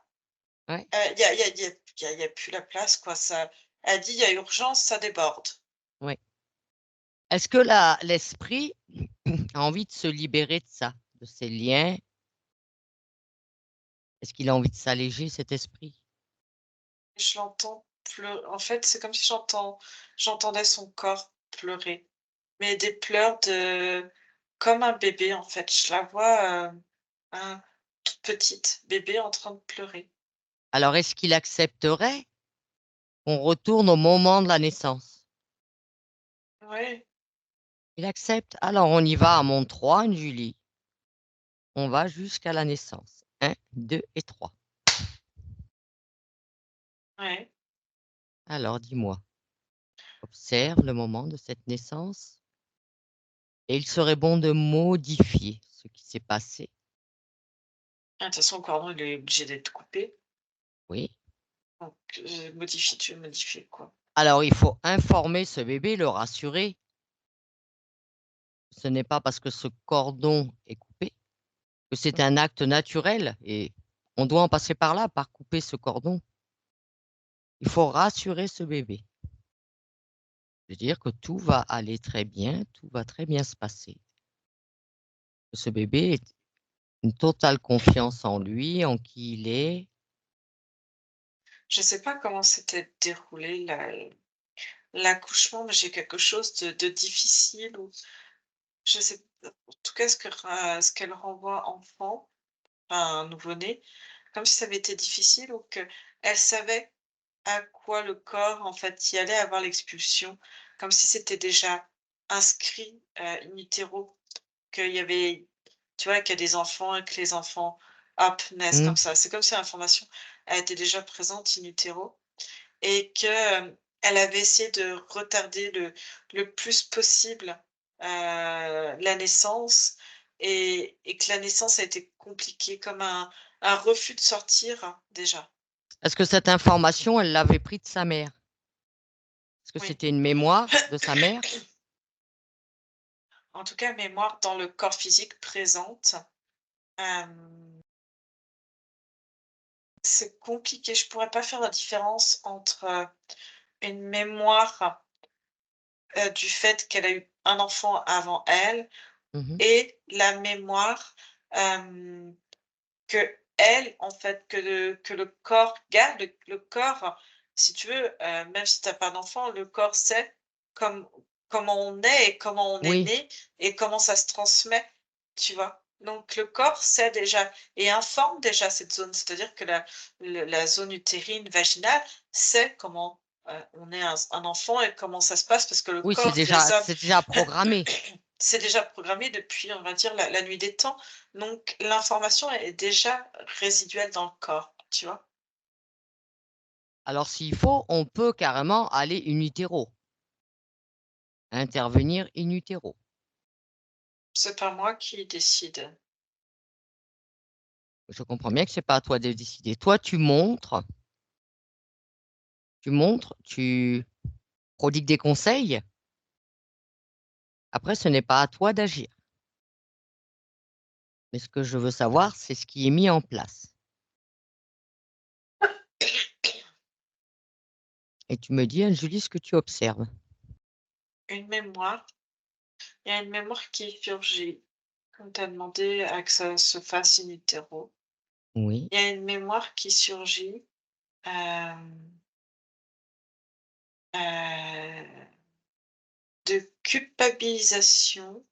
Ouais, il y a plus la place, quoi, ça, elle dit: «Il y a urgence, ça déborde». ouais. Est-ce que la l'esprit a envie de se libérer de ça, de ces liens? Est-ce qu'il a envie de s'alléger, cet esprit? Je l'entends pleu En fait, c'est comme si j'entendais son corps pleurer, mais des pleurs de comme un bébé, en fait. Je la vois, un toute petite bébé en train de pleurer. Alors est-ce qu'il accepterait qu'on retourne au moment de la naissance? Ouais, Il accepte? Alors on y va à mon 3, Julie. On va jusqu'à la naissance. 1, 2 et 3. ouais. Alors dis-moi, observe le moment de cette naissance et il serait bon de modifier ce qui s'est passé. Ah, de toute façon, le cordon, il est obligé d'être coupé, Oui. donc tu veux modifier quoi? Alors il faut informer ce bébé, le rassurer. Ce n'est pas parce que ce cordon est coupé que c'est un acte naturel et on doit en passer par là, par couper ce cordon. Il faut rassurer ce bébé. De dire que tout va aller très bien, tout va très bien se passer. Que ce bébé ait une totale confiance en lui, en qui il est. Je sais pas comment s'était déroulé l'accouchement, mais j'ai quelque chose de difficile, ou je sais, en tout cas ce qu'elle renvoie enfant, enfin nouveau-né, comme si ça avait été difficile, ou qu'elle savait à quoi le corps, en fait, y allait avoir l'expulsion, comme si c'était déjà inscrit, in utero, qu'il y avait, tu vois, qu'il y a des enfants et que les enfants, hop, naissent Mmh. comme ça. C'est comme si l'information, elle était déjà présente in utero, et que, elle avait essayé de retarder le plus possible, la naissance, et que la naissance a été compliquée, comme un refus de sortir, déjà. Est-ce que cette information, elle l'avait pris de sa mère? Est-ce que Oui. c'était une mémoire de sa mère? En tout cas, mémoire dans le corps physique présente. Hem, c'est compliqué, je pourrais pas faire la différence entre, une mémoire, du fait qu'elle a eu un enfant avant elle, Mmh. et la mémoire, qu'elle, en fait, que le corps garde. Le corps, si tu veux, même si tu as pas d'enfant, le corps sait comme comment on est et comment on est Oui, né et comment ça se transmet, tu vois? Donc le corps sait déjà et informe déjà cette zone. C'est-à-dire que la zone utérine, vaginale sait comment, on est un enfant et comment ça se passe, parce que le oui, corps des hommes c'est déjà programmé. c'est déjà programmé depuis, on va dire, la nuit des temps. Donc l'information est déjà résiduelle dans le corps, tu vois? Alors s'il faut, on peut carrément aller in utero, intervenir in utero. C'est pas moi qui décide. Je comprends bien que c'est pas à toi de décider. Toi, tu prodigues des conseils. Après, ce n'est pas à toi d'agir. Mais ce que je veux savoir, c'est ce qui est mis en place. Et tu me dis, Anne-Julie, ce que tu observes. Une mémoire, il y a une mémoire qui surgit, comme tu as demandé à que ça se fasse in utero. Oui. Il y a une mémoire qui surgit, hem, de culpabilisation.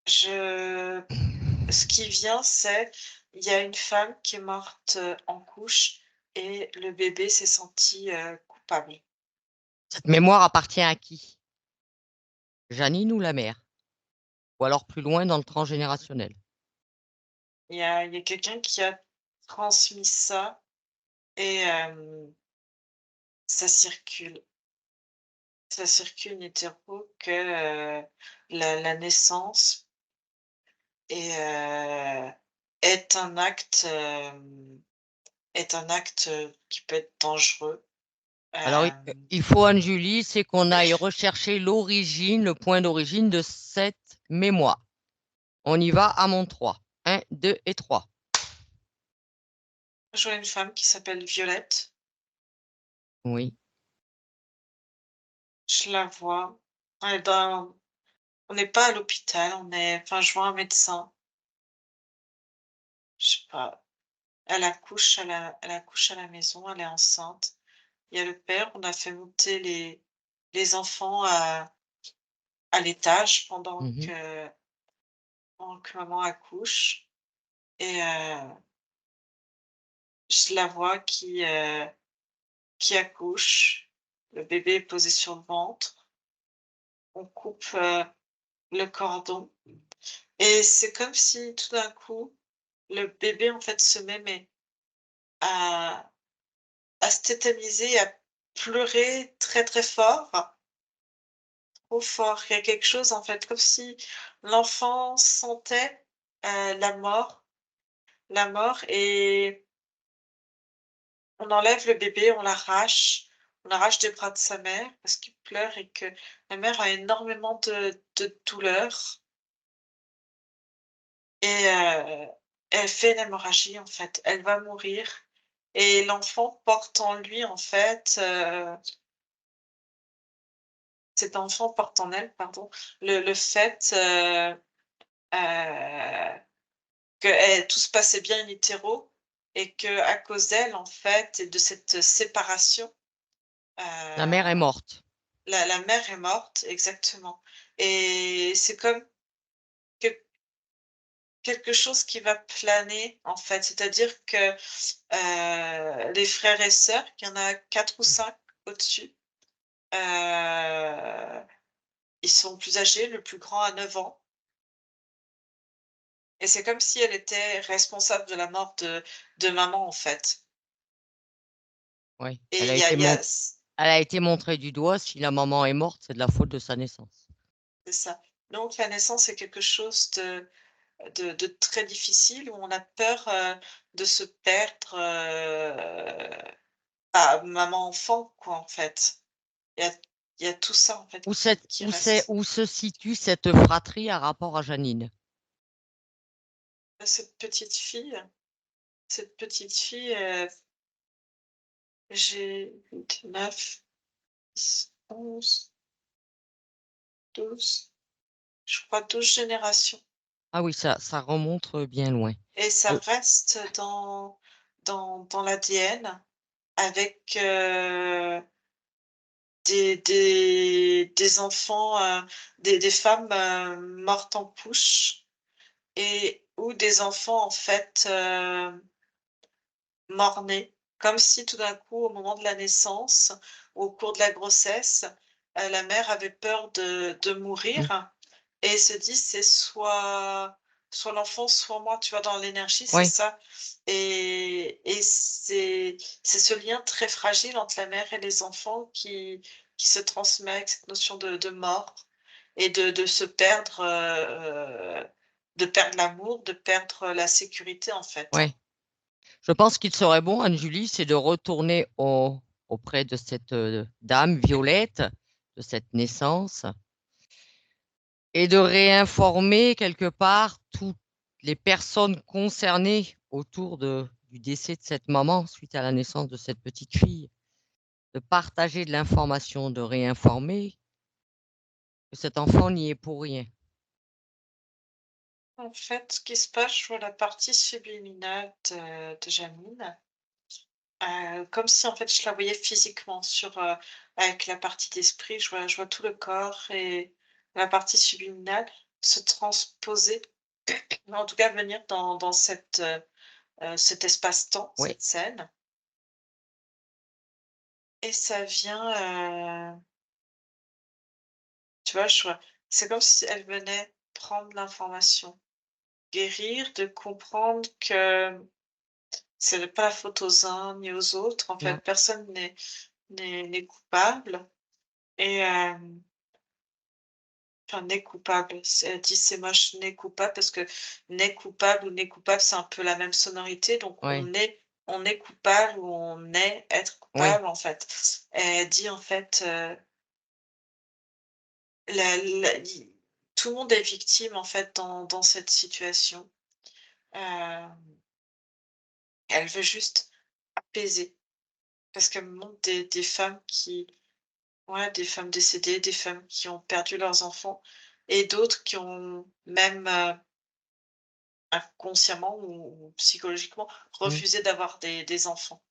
Ce qui vient, c'est il y a une femme qui est morte, en couche et le bébé s'est senti, coupable. Cette mémoire appartient à qui? Janine ou la mère? Ou alors plus loin dans le transgénérationnel? Il y a quelqu'un qui a transmis ça et ça circule. Ça circule in utero que, la naissance est, est un acte, qui peut être dangereux. Alors, il faut, Anne-Julie, c'est qu'on aille rechercher l'origine, le point d'origine de cette mémoire. On y va à mon 3. 1, 2 et 3. Je vois une femme qui s'appelle Violette. Oui. Je la vois. Elle est dans on n'est pas à l'hôpital, enfin, je vois un médecin. Je sais pas, elle accouche à la maison, elle est enceinte. Il y a le père, on a fait monter les enfants à l'étage Mhm. pendant que maman accouche et je la vois qui accouche. Le bébé est posé sur le ventre. On coupe, le cordon et c'est comme si tout d'un coup, le bébé, en fait, se met mais à se tétaniser, à pleurer très, très fort, trop fort. Il y a quelque chose, en fait, comme si l'enfant sentait, la mort et on enlève le bébé, on l'arrache des bras de sa mère parce qu'il pleure et que la mère a énormément de douleur et elle fait une hémorragie, en fait. Elle va mourir et l'enfant porte en lui, en fait, cet enfant porte en elle, pardon, le fait, que tout se passait bien in utero et qu'à cause d'elle, en fait, et de cette séparation, La mère est heu, morte. la mère est morte, exactement et c'est comme que quelque chose qui va planer, en fait. C'est-à-dire que, les frères et sœurs, il y en a 4 ou 5 au-dessus, heu, ils sont plus âgés, le plus grand a 9 ans. Et c'est comme si elle était responsable de la mort de maman, en fait. Oui. Et il y a il y a Elle a été montrée du doigt. Si la maman est morte, c'est de la faute de sa naissance. c'est ça. Donc la naissance est quelque chose de très difficile où on a peur, de se perdre, maman-enfant, quoi, en fait. Il y a il y a tout ça, en fait, qui reste. Où se situe cette fratrie à rapport à Janine? Cette petite fille, j'ai 8, 9, 10, 11, 12, je crois 12 générations. Ah oui, ça remonte bien loin. Et ça reste dans l'ADN avec, des enfants, des femmes, mortes en couche et ou des enfants en fait, mort-nés. Comme si tout d'un coup, au moment de la naissance, au cours de la grossesse, la mère avait peur de Mmh. mourir et se dit: «C'est soit l'enfant, soit moi», tu vois? Dans l'énergie, c'est Oui, ça et c'est ce lien très fragile entre la mère et les enfants qui se transmet avec cette notion de mort et de se perdre, de perdre l'amour, de perdre la sécurité, en fait, hein. oui. Je pense qu'il serait bon, Anne-Julie, c'est de retourner auprès de cette dame Violette, de cette naissance, et de réinformer quelque part toutes les personnes concernées autour du décès de cette maman suite à la naissance de cette petite fille, de partager de l'information, de réinformer que cet enfant n'y est pour rien. En fait, ce qui se passe, je vois la partie subliminale de Janine, comme si, en fait, je la voyais physiquement sur, avec la partie d'esprit, je vois tout le corps et la partie subliminale se transposer, en tout cas venir dans cet espace-temps, Oui, cette scène et ça vient, tu vois, c'est comme si elle venait prendre l'information, guérir, de comprendre que ce n'est pas la faute aux uns ni aux autres. En non, fait, personne n'est coupable et enfin, n'est coupable. Elle dit: «C'est moche, n'est coupable» parce que n'est coupable ou n'est coupable, c'est un peu la même sonorité, donc oui, on est coupable ou on est être oui. coupable, en fait. Et elle dit, en fait, la i tout le monde est victime, en fait, dans cette situation. Hem, Elle veut juste apaiser parce qu'elle me montre des femmes qui ouais, des femmes décédées, des femmes qui ont perdu leurs enfants et d'autres qui ont même, inconsciemment ou psychologiquement Mmh. refusé d'avoir des enfants.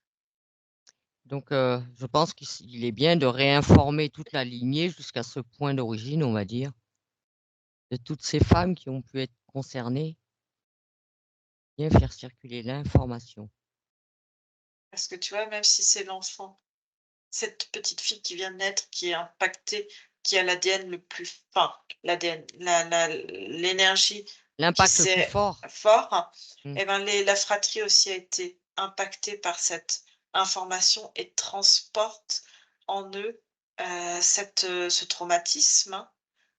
Donc je pense qu'il est bien de réinformer toute la lignée jusqu'à ce point d'origine, on va dire, de toutes ces femmes qui ont pu être concernées, bien faire circuler l'information. Parce que tu vois, même si c'est l'enfant, cette petite fille qui vient de naître, qui est impactée, qui a l'ADN le plus enfin, l'ADN, l'énergie qui L'impact le plus s'est fort. fort, Mmh. et ben, la fratrie aussi a été impactée par cette information et transporte en eux, ce traumatisme, hein,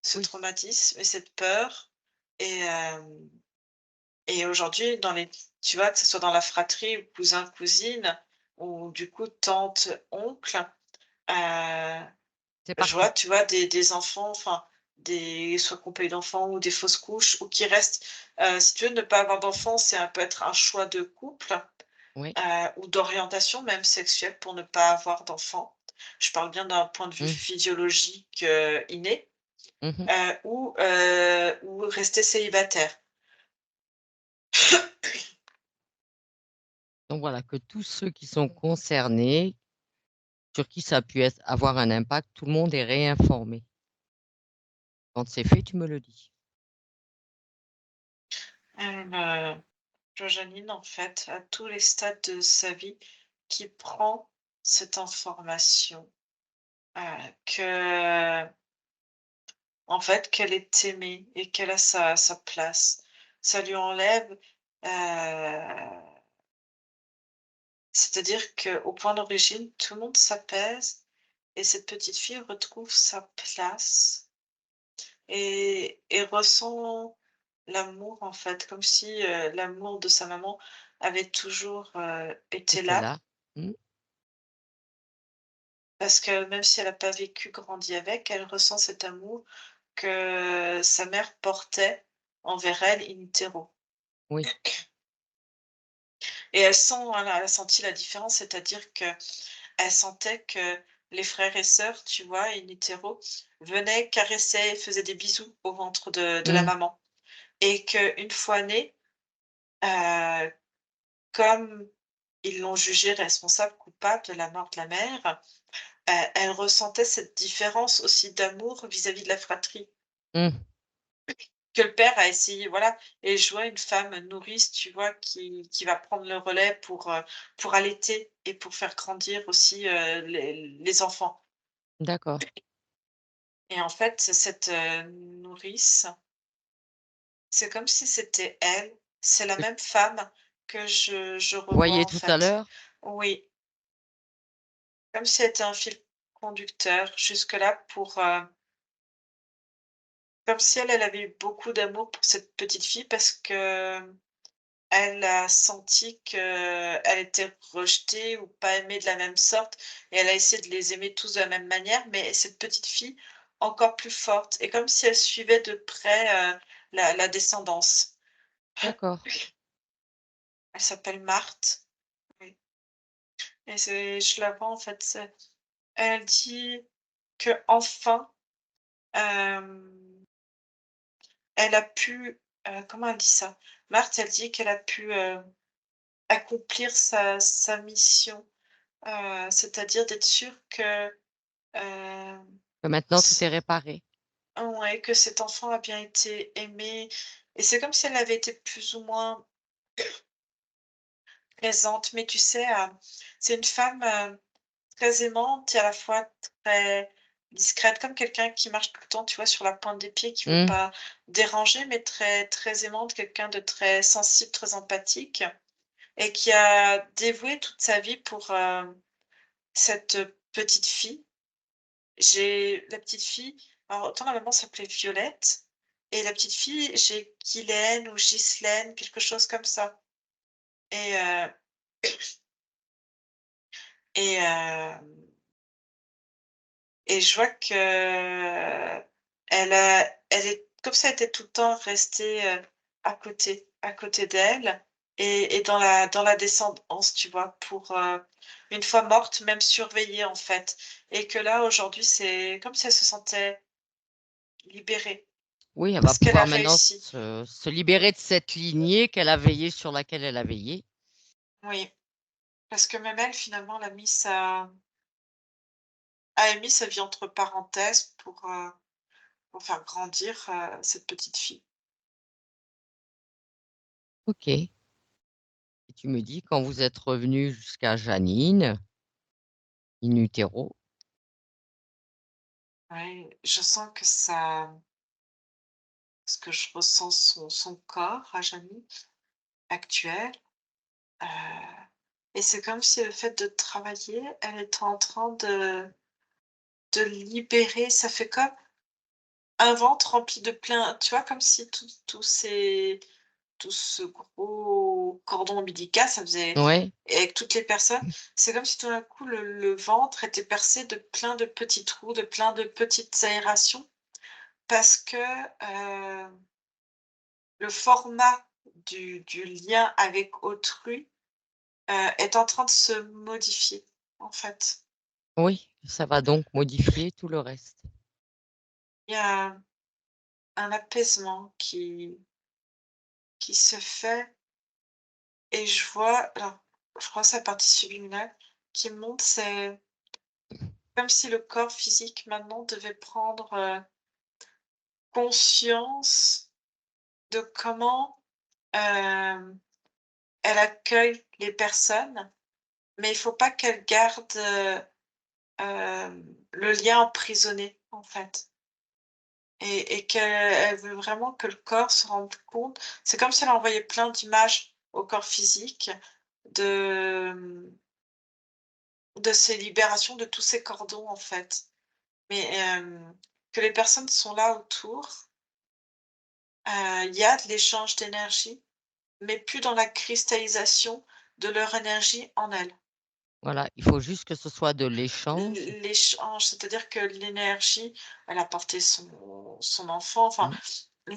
ce Oui, traumatisme et cette peur et et aujourd'hui dans les tu vois, que ce soit dans la fratrie ou cousin-cousine ou du coup tante, oncle, heu c'est je vois, parti. tu vois, des enfants, enfin, des soit qui ont pas eu d'enfants ou des fausses couches ou qui restent, si tu veux, ne pas avoir d'enfants, c'est un peut être un choix de couple, Oui. ou d'orientation même sexuelle pour ne pas avoir d'enfants. Je parle bien d'un point de vue Mmh. physiologique, inné, Mmh. ou rester célibataire. Donc voilà, que tous ceux qui sont concernés, sur qui ça a pu avoir un impact, tout le monde est réinformé. Quand c'est fait, tu me le dis. Heu, Janine, en fait, à tous les stades de sa vie, qui prend cette information, que en fait, qu'elle est aimée et qu'elle a sa place. Ça lui enlève, c'est-à-dire qu'au point d'origine, tout le monde s'apaise et cette petite fille retrouve sa place et ressent l'amour, en fait, comme si, l'amour de sa maman avait toujours, été C'était là. là. Mmh. Parce que même si elle n'a pas vécu, grandi avec, elle ressent cet amour que sa mère portait envers elle in utero. Oui, Et elle sent, voilà, elle a senti la différence, c'est-à-dire qu'elle sentait que les frères et sœurs, tu vois, in utero, venaient caresser, faisaient des bisous au ventre de la mmh, maman et qu'une fois née, heu, comme ils l'ont jugée responsable, coupable de la mort de la mère, elle ressentait cette différence aussi d'amour vis-à-vis de la fratrie. mmh, Que le père a essayé, voilà, et je vois une femme nourrice, tu vois, qui va prendre le relais pour allaiter et pour faire grandir aussi, les enfants d'accord. et en fait, cette, nourrice, c'est comme si c'était elle, c'est la Que tu même femme que je revois, voyais en tout à fait. l'heure? Oui, comme si elle était un fil conducteur jusque-là pour, comme si elle avait eu beaucoup d'amour pour cette petite fille parce que elle a senti qu'elle était rejetée ou pas aimée de la même sorte et elle a essayé de les aimer tous de la même manière, mais cette petite fille encore plus forte et comme si elle suivait de près, la descendance. D'accord. Elle s'appelle Marthe, oui, et c'est je la vois en fait, elle dit qu'enfin, hem, elle a pu, comment elle dit ça? Marthe, elle dit qu'elle a pu, accomplir sa mission. C'est-à-dire d'être sûre que, Que maintenant, tout est réparé. Ouais, que cet enfant a bien été aimé et c'est comme si elle avait été plus ou moins présente. Mais tu sais, c'est une femme, très aimante et à la fois très discrète, comme quelqu'un qui marche tout le temps, tu vois, sur la pointe des pieds, qui veut Mmh. pas déranger, mais très très aimante, quelqu'un de très sensible, très empathique et qui a dévoué toute sa vie pour, cette petite fille. J'ai la petite fille, alors autant la maman s'appelait Violette et la petite fille, j'ai Guylaine ou Ghislaine, quelque chose comme ça et heu et hem et je vois qu'elle elle est comme ça, elle était tout le temps restée, à côté d'elle et dans la descendance, tu vois? Pour, une fois morte, même surveiller, en fait et que là, aujourd'hui, c'est comme si elle se sentait libérée Oui, elle va parce qu'elle a pouvoir maintenant réussi. se libérer de cette lignée qu'elle a veillé sur laquelle elle a veillé. Oui, parce que même elle, finalement, elle a mis sa vie entre parenthèses pour faire grandir, cette petite fille. OK. Et tu me dis quand vous êtes revenus jusqu'à Janine, in utero, Ouais, je sens que ça parce que je ressens son corps à Jamie actuel, heu et c'est comme si le fait de travailler, elle était en train de libérer, ça fait comme un ventre rempli de plein tu vois? Comme si tout ce gros cordon ombilical, ça faisait ouais, et avec toutes les personnes, c'est comme si tout d'un coup le ventre était percé de plein de petits trous, de plein de petites aérations parce que, le format du lien avec autrui, est en train de se modifier, en fait. oui, ça va donc modifier tout le reste. Il y a un apaisement qui se fait et je vois alors, je crois que c'est la partie subliminale qui monte, c'est comme si le corps physique maintenant devait prendre, conscience de comment, hem, elle accueille les personnes, mais il faut pas qu'elle garde, le lien emprisonné, en fait et qu'elle veut vraiment que le corps se rende compte c'est comme si elle envoyait plein d'images au corps physique de, de ces libérations de tous ces cordons, en fait. Mais, que les personnes sont là autour, il y a de l'échange d'énergie, mais plus dans la cristallisation de leur énergie en elles. Voilà, il faut juste que ce soit de l'échange. L'échange, c'est-à-dire que l'énergie, elle a porté son enfant, enfin, Mmh.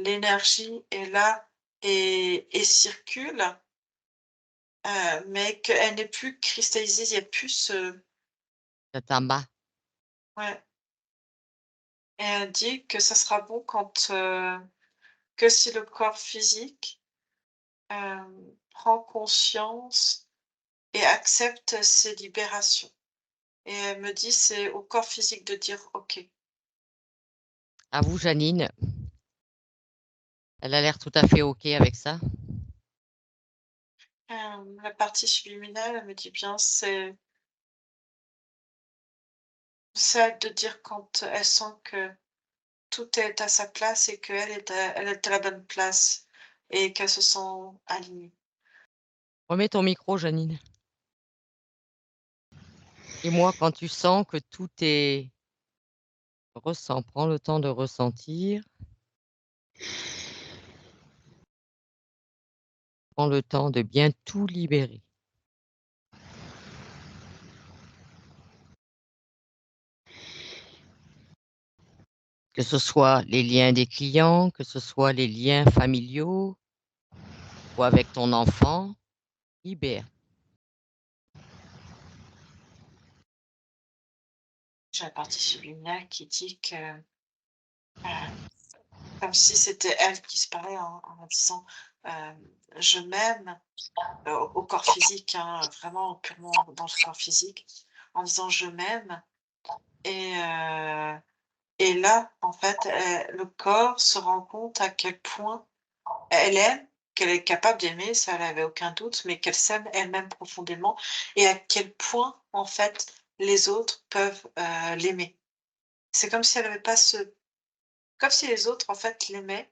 l'énergie est là et circule, mais qu'elle n'est plus cristallisée, il y a plus ce Cet amas. ouais et elle dit que ça sera bon quand, que si le corps physique, prend conscience et accepte ces libérations et elle me dit: «C'est au corps physique de dire OK». À vous, Janine, elle a l'air tout à fait OK avec ça? La partie subliminale, elle me dit bien: C'est à elle de dire quand elle sent que tout est à sa place et elle est à la bonne place et qu'elle se sent alignée. Remets ton micro, Janine. Et moi, quand tu sens que tout est ressens, prends le temps de ressentir. Prends le temps de bien tout libérer. Que ce soit les liens des clients, que ce soit les liens familiaux ou avec ton enfant, libère. J'ai la partie subliminale qui dit que, comme si c'était elle qui se parlait en disant, «Je m'aime», au corps physique, hein, vraiment purement dans le corps physique, en disant: «Je m'aime» Et, et là, en fait, le corps se rend compte à quel point elle aime, qu'elle est capable d'aimer, ça elle avait aucun doute, mais qu'elle s'aime elle-même profondément et à quel point, en fait, les autres peuvent, l'aimer. C'est comme si elle avait pas ce comme si les autres, en fait, l'aimaient,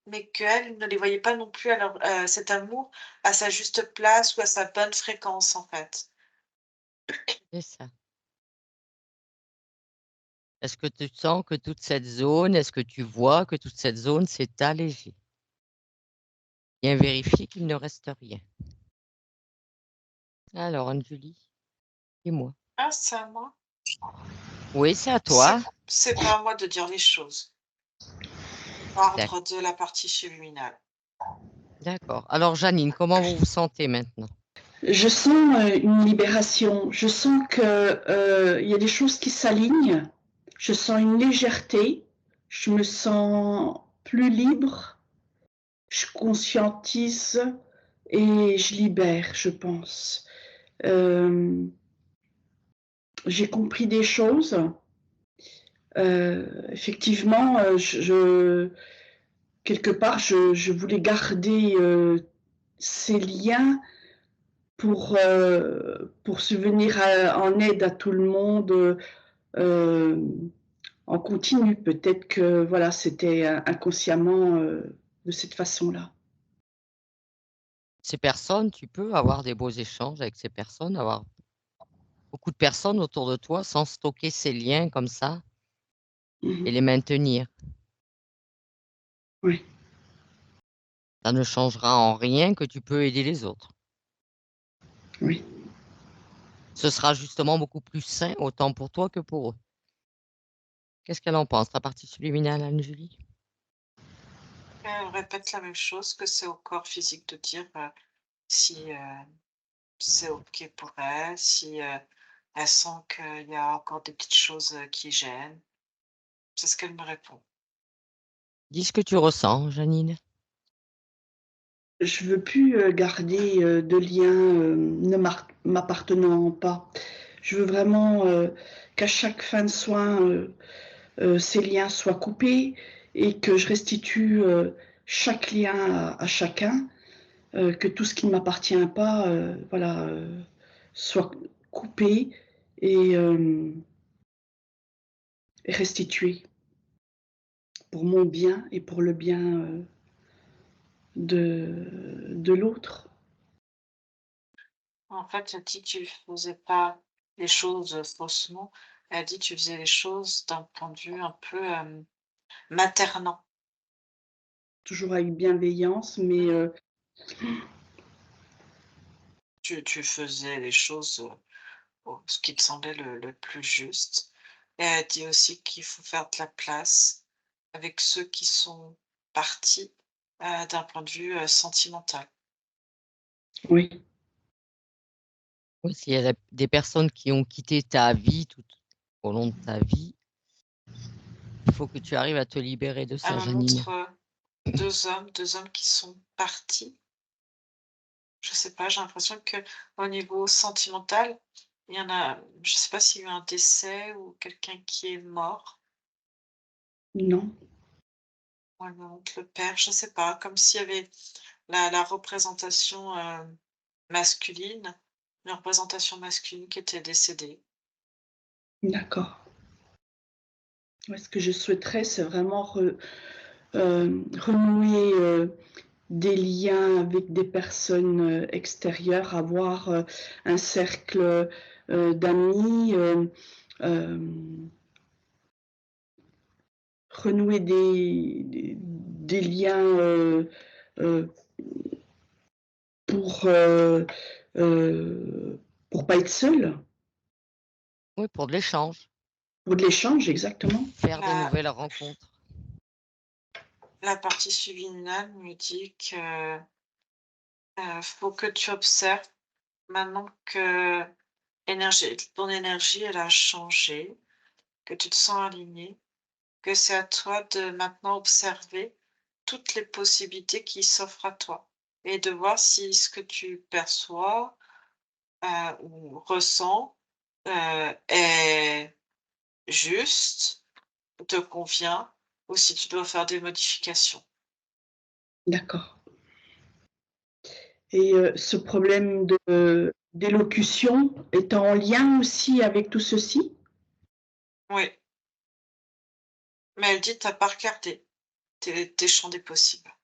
mais qu'elle ne les voyait pas non plus à leur cet amour à sa juste place ou à sa bonne fréquence, en fait. C'est ça. Est-ce que tu sens que toute cette zone, est-ce que tu vois que toute cette zone s'est allégée? Bien vérifier qu'il ne reste rien. Alors, Anne-Julie, dis-moi. Ah, c'est à moi? Oui, c'est à toi. C'est pas à moi de dire les choses. Ordre de la partie subliminale. D'accord. Alors, Janine, comment vous vous sentez maintenant? Je sens une libération. Je sens que il y a des choses qui s'alignent. Je sens une légèreté. Je me sens plus libre. Je conscientise et je libère, je pense. J'ai compris des choses. Effectivement, quelque part, je voulais garder ces liens pour subvenir en aide à tout le monde en continu. Peut-être que voilà, c'était inconsciemment de cette façon-là. Ces personnes, tu peux avoir des beaux échanges avec ces personnes, avoir beaucoup de personnes autour de toi sans stocker ces liens comme ça et les maintenir. Oui. Ça ne changera en rien que tu peux aider les autres. Oui. Ce sera justement beaucoup plus sain, autant pour toi que pour eux. Qu'est-ce qu'elle en pense, la partie subliminale, Anne-Julie? Elle répète la même chose, que c'est au corps physique de dire, si, c'est OK pour elle, si, elle sent qu'il y a encore des petites choses, qui gênent. C'est ce qu'elle me répond. Dis ce que tu ressens, Janine. Je veux plus garder de liens ne m'appartenant pas. Je veux vraiment qu'à chaque fin de soin, ces liens soient coupés et que je restitue chaque lien à chacun, que tout ce qui ne m'appartient pas, voilà, soit coupé et restitué pour mon bien et pour le bien de l'autre. En fait, elle dit que tu faisais pas les choses, faussement. Elle dit que tu faisais les choses d'un point de vue un peu, maternant. Toujours avec bienveillance, mais Tu faisais les choses, ce qui te semblait le plus juste. Et elle dit aussi qu'il faut faire de la place avec ceux qui sont partis, d'un point de vue, sentimental. oui, Oui, s'il y a des personnes qui ont quitté ta vie tout au long de ta vie, il faut que tu arrives à te libérer de Elle ça, me Janine. montre, 2 hommes qui sont partis. Je sais pas, j'ai l'impression que au niveau sentimental, il y en a je sais pas s'il y a eu un décès ou quelqu'un qui est mort. non, Ou elle me montre le père, je sais pas, comme s'il y avait la représentation, masculine, une représentation masculine qui était décédée. d'accord. Ouais, ce que je souhaiterais, c'est vraiment renouer des liens avec des personnes extérieures, avoir un cercle d'amis, renouer des liens euh, pour euh, pour pas être seul, Oui, pour de l'échange, pour de l'échange, exactement. faire de La nouvelles rencontres. la partie subliminale me dit que, faut que tu observes maintenant que ton énergie, elle a changé, que tu te sens aligné, que c'est à toi de maintenant observer toutes les possibilités qui s'offrent à toi et de voir si ce que tu perçois, ou ressens, est juste te convient ou si tu dois faire des modifications. D'accord. Et ce problème d'élocution est en lien aussi avec tout ceci? Oui, mais elle dit: «Tu pas regardé tes champs des possibles».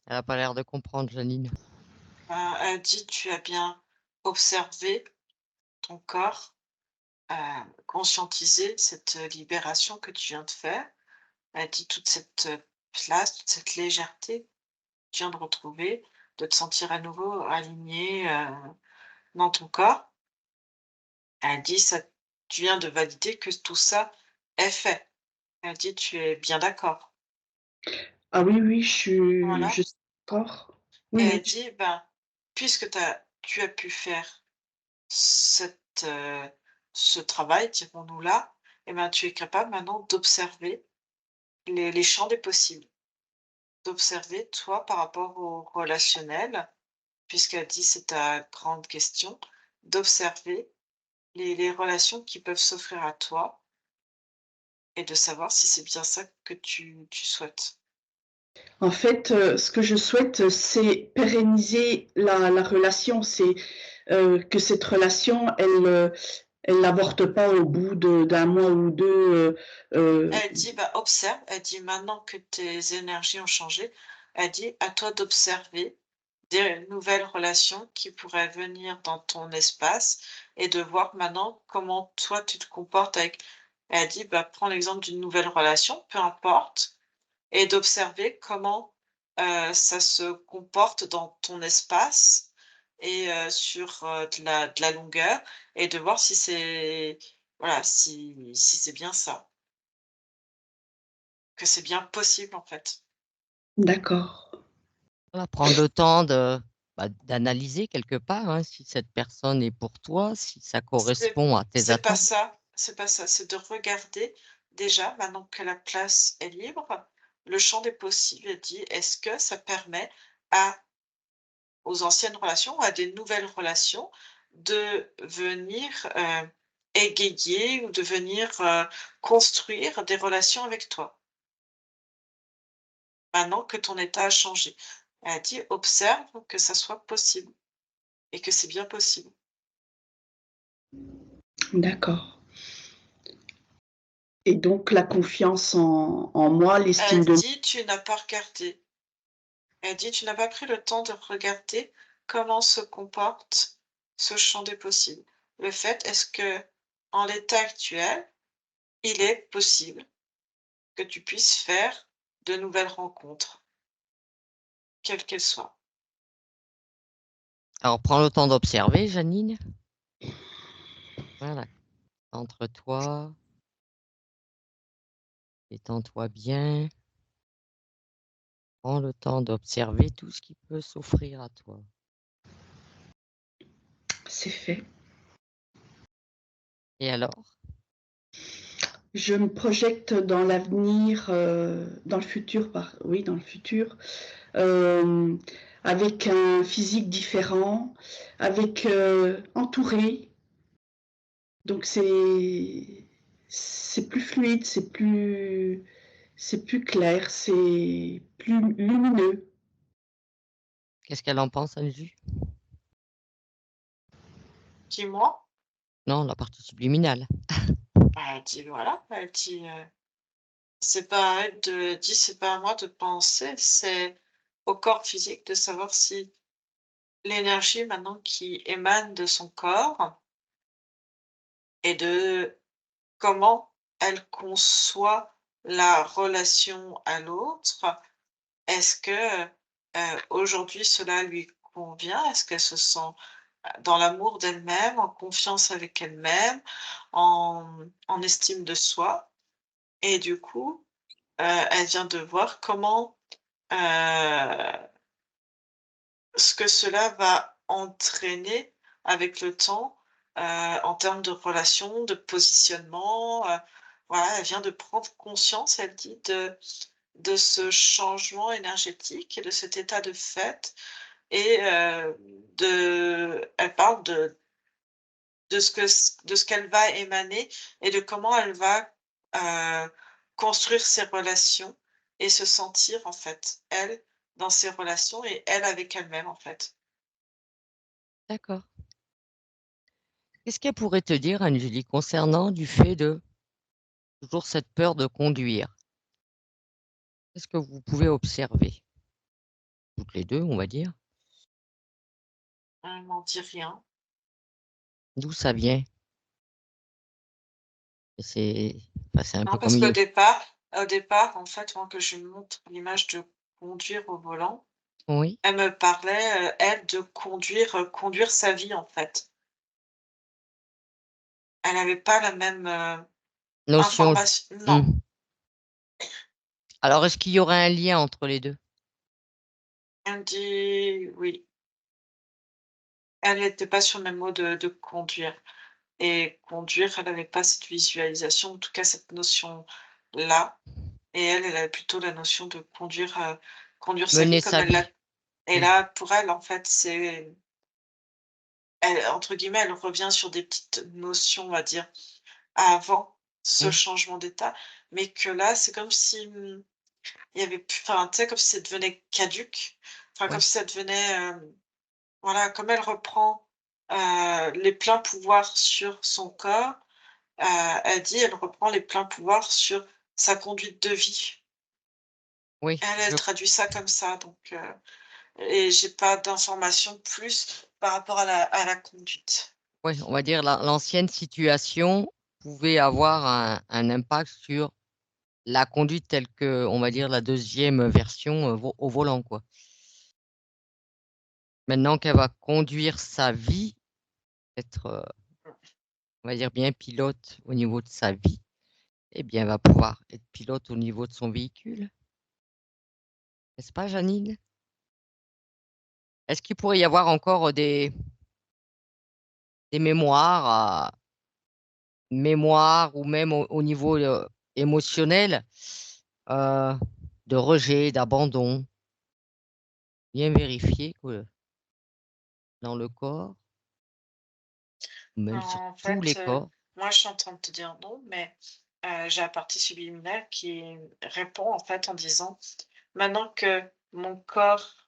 Elle a pas l'air de comprendre, Janine. Elle dit: «Tu as bien observé ton corps, conscientisé cette, libération que tu viens de faire». Elle dit: «Toute cette, place, toute cette légèreté que tu viens de retrouver, de te sentir à nouveau aligné, dans ton corps». Elle dit: «Ça tu viens de valider que tout ça est fait». Elle dit: «Tu es bien d'accord?» Ah oui, oui, Voilà, je suis d'accord. et Oui, elle oui. dit: «Ben, puisque tu as pu faire cette, ce travail, dirons-nous là, et ben, tu es capable maintenant d'observer les champs des possibles. D'observer, toi, par rapport au relationnel, puisqu'elle dit c'est ta grande question, d'observer les relations qui peuvent s'offrir à toi et de savoir si c'est bien ça que tu souhaites». En fait, ce que je souhaite, c'est pérenniser la relation. C'est, que cette relation, elle n'avorte pas au bout d'un mois ou 2. Elle dit: «Bah, observe», elle dit: «Maintenant que tes énergies ont changé», elle dit: «À toi d'observer des nouvelles relations qui pourraient venir dans ton espace et de voir maintenant comment toi tu te comportes avec». Elle dit: «Bah, prends l'exemple d'une nouvelle relation, peu importe, et d'observer comment, ça se comporte dans ton espace et sur, de la longueur et de voir si c'est voilà, si c'est bien ça, que c'est bien possible, en fait». D'accord. Voilà, prendre le temps d'analyser quelque part, hein, si cette personne est pour toi, si ça C'est correspond à tes c'est pas attentes. ça, c'est pas ça, c'est de regarder déjà, maintenant que la place est libre, le champ des possibles et dit: «Est-ce que ça permet à aux anciennes relations, à des nouvelles relations de venir, égayer ou de venir, construire des relations avec toi, maintenant que ton état a changé?» Elle a dit: «Observe que ça soit possible et que c'est bien possible». D'accord. Et donc la confiance en moi, Elle l'estime de dit: «Tu n'as pas regardé». Elle dit: «Tu n'as pas pris le temps de regarder comment se comporte ce champ des possibles. Le fait est-ce que en l'état actuel, il est possible que tu puisses faire de nouvelles rencontres, quelles qu'elles soient». Alors prends le temps d'observer, Janine. Voilà, centre-toi, détends-toi bien. Prends le temps d'observer tout ce qui peut s'offrir à toi. c'est fait. Et alors? Je me projette dans l'avenir, dans le futur oui, dans le futur, hem, avec un physique différent, avec, entourée. Donc c'est plus fluide, c'est plus clair, c'est plus lumineux. Qu'est-ce qu'elle en pense, Anju? Dis-moi? Non, la partie subliminale. Elle dit voilà, elle dit, c'est pas à elle de dit: «C'est pas à moi de penser, c'est au corps physique de savoir si l'énergie maintenant qui émane de son corps et de comment elle conçoit la relation à l'autre. Est-ce que, aujourd'hui cela lui convient? Est-ce qu'elle se sent, dans l'amour d'elle-même, en confiance avec elle-même, en estime de soi? Et du coup, elle vient de voir comment, heu, ce que cela va entraîner avec le temps, en termes de relations, de positionnement, voilà, elle vient de prendre conscience, elle dit, de ce changement énergétique et de cet état de fait et elle parle de ce qu'elle va émaner et de comment elle va, construire ses relations et se sentir, en fait, elle, dans ses relations et elle avec elle-même, en fait. D'accord. Qu'est-ce qu'elle pourrait te dire, Angélique, concernant du fait de toujours cette peur de conduire? Qu'est-ce que vous pouvez observer? Toutes les deux, on va dire. Elle m'en dit rien. D'où ça vient? C'est c'est un Non, peu comme parce il y au départ, en fait, moi, que je lui montre l'image de conduire au volant, oui, elle me parlait, elle, de conduire, conduire sa vie, en fait. Elle avait pas la même, notion. information non. Mmh. Alors, est-ce qu'il y aurait un lien entre les 2? Elle me dit oui. Elle n'était pas sur le même mot de conduire et conduire, elle avait pas cette visualisation, en tout cas cette notion-là et elle avait plutôt la notion de conduire, conduire sa vie Mener comme sa elle l'a vie. et Mmh. là, pour elle, en fait, c'est elle entre guillemets, elle revient sur des petites notions, on va dire, avant ce Mmh. changement d'état, mais que là, c'est comme si, il y avait plus enfin, tu sais, comme si ça devenait caduc, enfin, comme Oui, si ça devenait, voilà, comme elle reprend, les pleins pouvoirs sur son corps, elle dit: «Elle reprend les pleins pouvoirs sur sa conduite de vie». oui, Elle traduit ça comme ça donc et j'ai pas d'informations plus par rapport à la conduite. on va dire l'ancienne situation pouvait avoir un impact sur la conduite telle que, on va dire, la deuxième version, au volant, quoi. Maintenant qu'elle va conduire sa vie, être, on va dire, bien pilote au niveau de sa vie, eh bien, elle va pouvoir être pilote au niveau de son véhicule. N'est-ce pas, Janine? Est-ce qu'il pourrait y avoir encore des mémoires ou même au niveau, émotionnel, heu, de rejet, d'abandon? Bien vérifier que dans le corps, ou même sur En tous les fait, corps. moi je suis en train de te dire non, mais j'ai la partie subliminale qui répond en fait en disant: «Maintenant que mon corps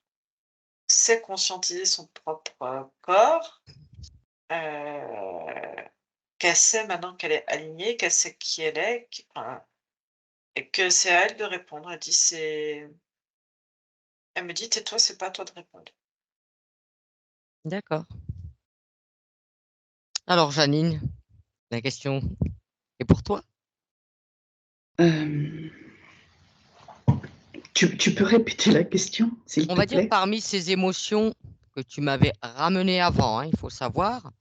sait conscientiser son propre corps, heu, qu'elle sait maintenant qu'elle est alignée, qu'elle sait qui elle est, enfin et que c'est à elle de répondre». Elle me dit: «Tais-toi, c'est pas à toi de répondre». D'accord. Alors Janine, la question est pour toi. Euh, tu peux répéter la question, s'il On te va dire plaît? parmi ces émotions que tu m'avais ramenées avant, hein, il faut savoir,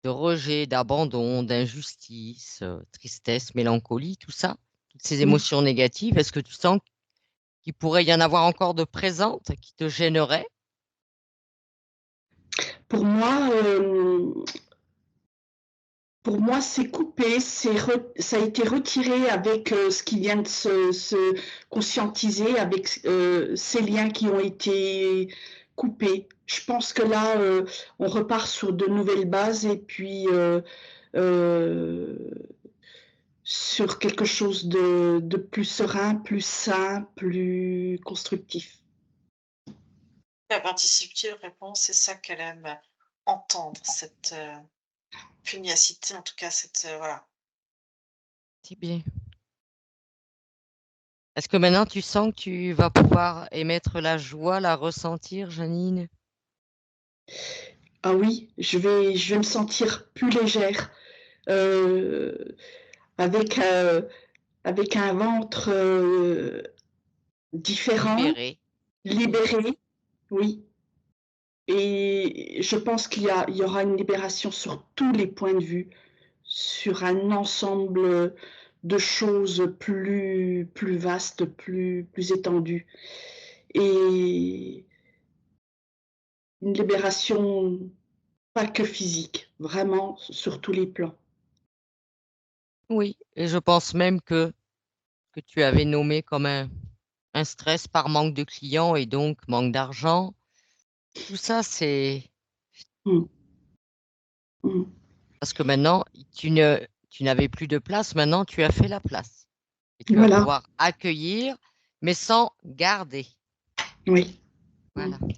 de rejet, d'abandon, d'injustice, tristesse, mélancolie, tout ça, toutes ces Mmh. émotions négatives, est-ce que tu sens qu'il pourrait y en avoir encore de présentes qui te gêneraient? Pour moi, pour moi, c'est coupé, ça a été retiré avec ce qui vient de se conscientiser, avec ces liens qui ont été coupés. Je pense que là, on repart sur de nouvelles bases et puis euh, sur quelque chose de plus serein, plus sain, plus constructif. La partie subtile répond: «C'est ça qu'elle aime entendre, cette, pugnacité, en tout cas cette, voilà». C'est bien. Est-ce que maintenant tu sens que tu vas pouvoir émettre la joie, la ressentir, Janine? Ah oui, je vais me sentir plus légère, euh, avec, avec un ventre différent, Libérée. Mmh. libéré, oui. Et je pense il y aura une libération sur tous les points de vue, sur un ensemble de choses plus vastes, plus étendues. Et une libération pas que physique, vraiment sur tous les plans. Oui, et je pense même que tu avais nommé comme un stress par manque de clients et donc manque d'argent. Tout ça, c'est Mmh. Mmh. Parce que maintenant, tu n'avais plus de place, maintenant tu as fait la place. Et tu vas Voilà, pouvoir accueillir, mais sans garder. oui. Voilà. Tu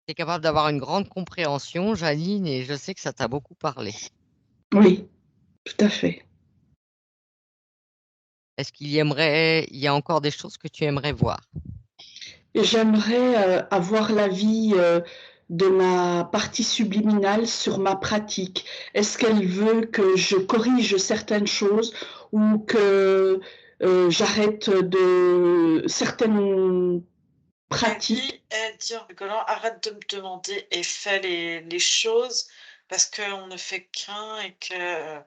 es capable d'avoir une grande compréhension, Janine, et je sais que ça t'a beaucoup parlé. Oui, tout à fait. Est-ce qu'il y a encore des choses que tu aimerais voir? Et j'aimerais avoir l'avis de ma partie subliminale sur ma pratique. Est-ce qu'elle veut que je corrige certaines choses ou que j'arrête de certaines pratiques? Elle dit en rigolant, arrête de me demander et fais les choses parce qu'on ne fait qu'un et que.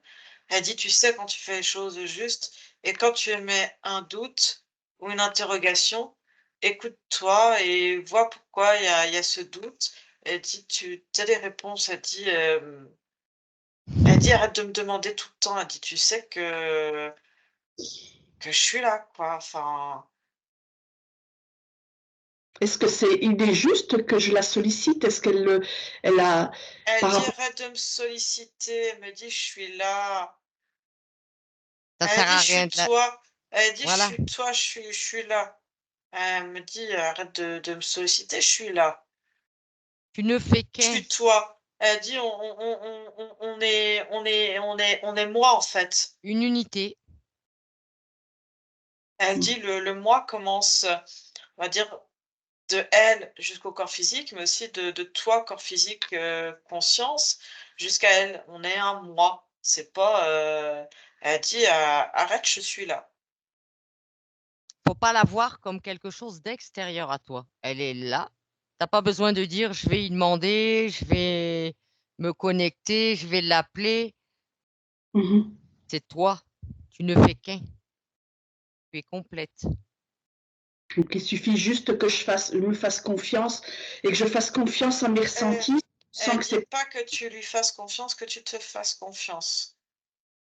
Elle dit, tu sais, quand tu fais les choses juste et quand tu émets un doute ou une interrogation, écoute-toi et vois pourquoi il y a ce doute. Elle dit, tu as des réponses. Elle dit, arrête de me demander tout le temps. Elle dit, tu sais que je suis là, quoi. Enfin. Est-ce que il est juste que je la sollicite? Est-ce elle a, Elle par dit, rapport, arrête de me solliciter. Elle me dit, je suis là. Ça Elle sert dit: à «Je rien suis de la... toi». Elle dit: «Je Voilà. suis toi, je suis là». Elle me dit: «Arrête de me solliciter, je suis là. Tu ne fais Je qu'un. suis toi». Elle dit: on est moi, en fait». Une unité. Elle dit: «Le moi commence, on va dire, de elle jusqu'au corps physique, mais aussi de toi, corps physique, conscience, jusqu'à elle. On est un moi». C'est pas, elle dit: Arrête, je suis là». Faut pas la voir comme quelque chose d'extérieur à toi. Elle est là. T'as pas besoin de dire je vais y demander, je vais me connecter, je vais l'appeler. Mhm. C'est toi. Tu ne fais qu'un. Tu es complète. Donc, il suffit juste que me fasse confiance et que je fasse confiance à mes ressentis sans Elle que dit c'est... pas que tu lui fasses confiance, que tu te fasses confiance.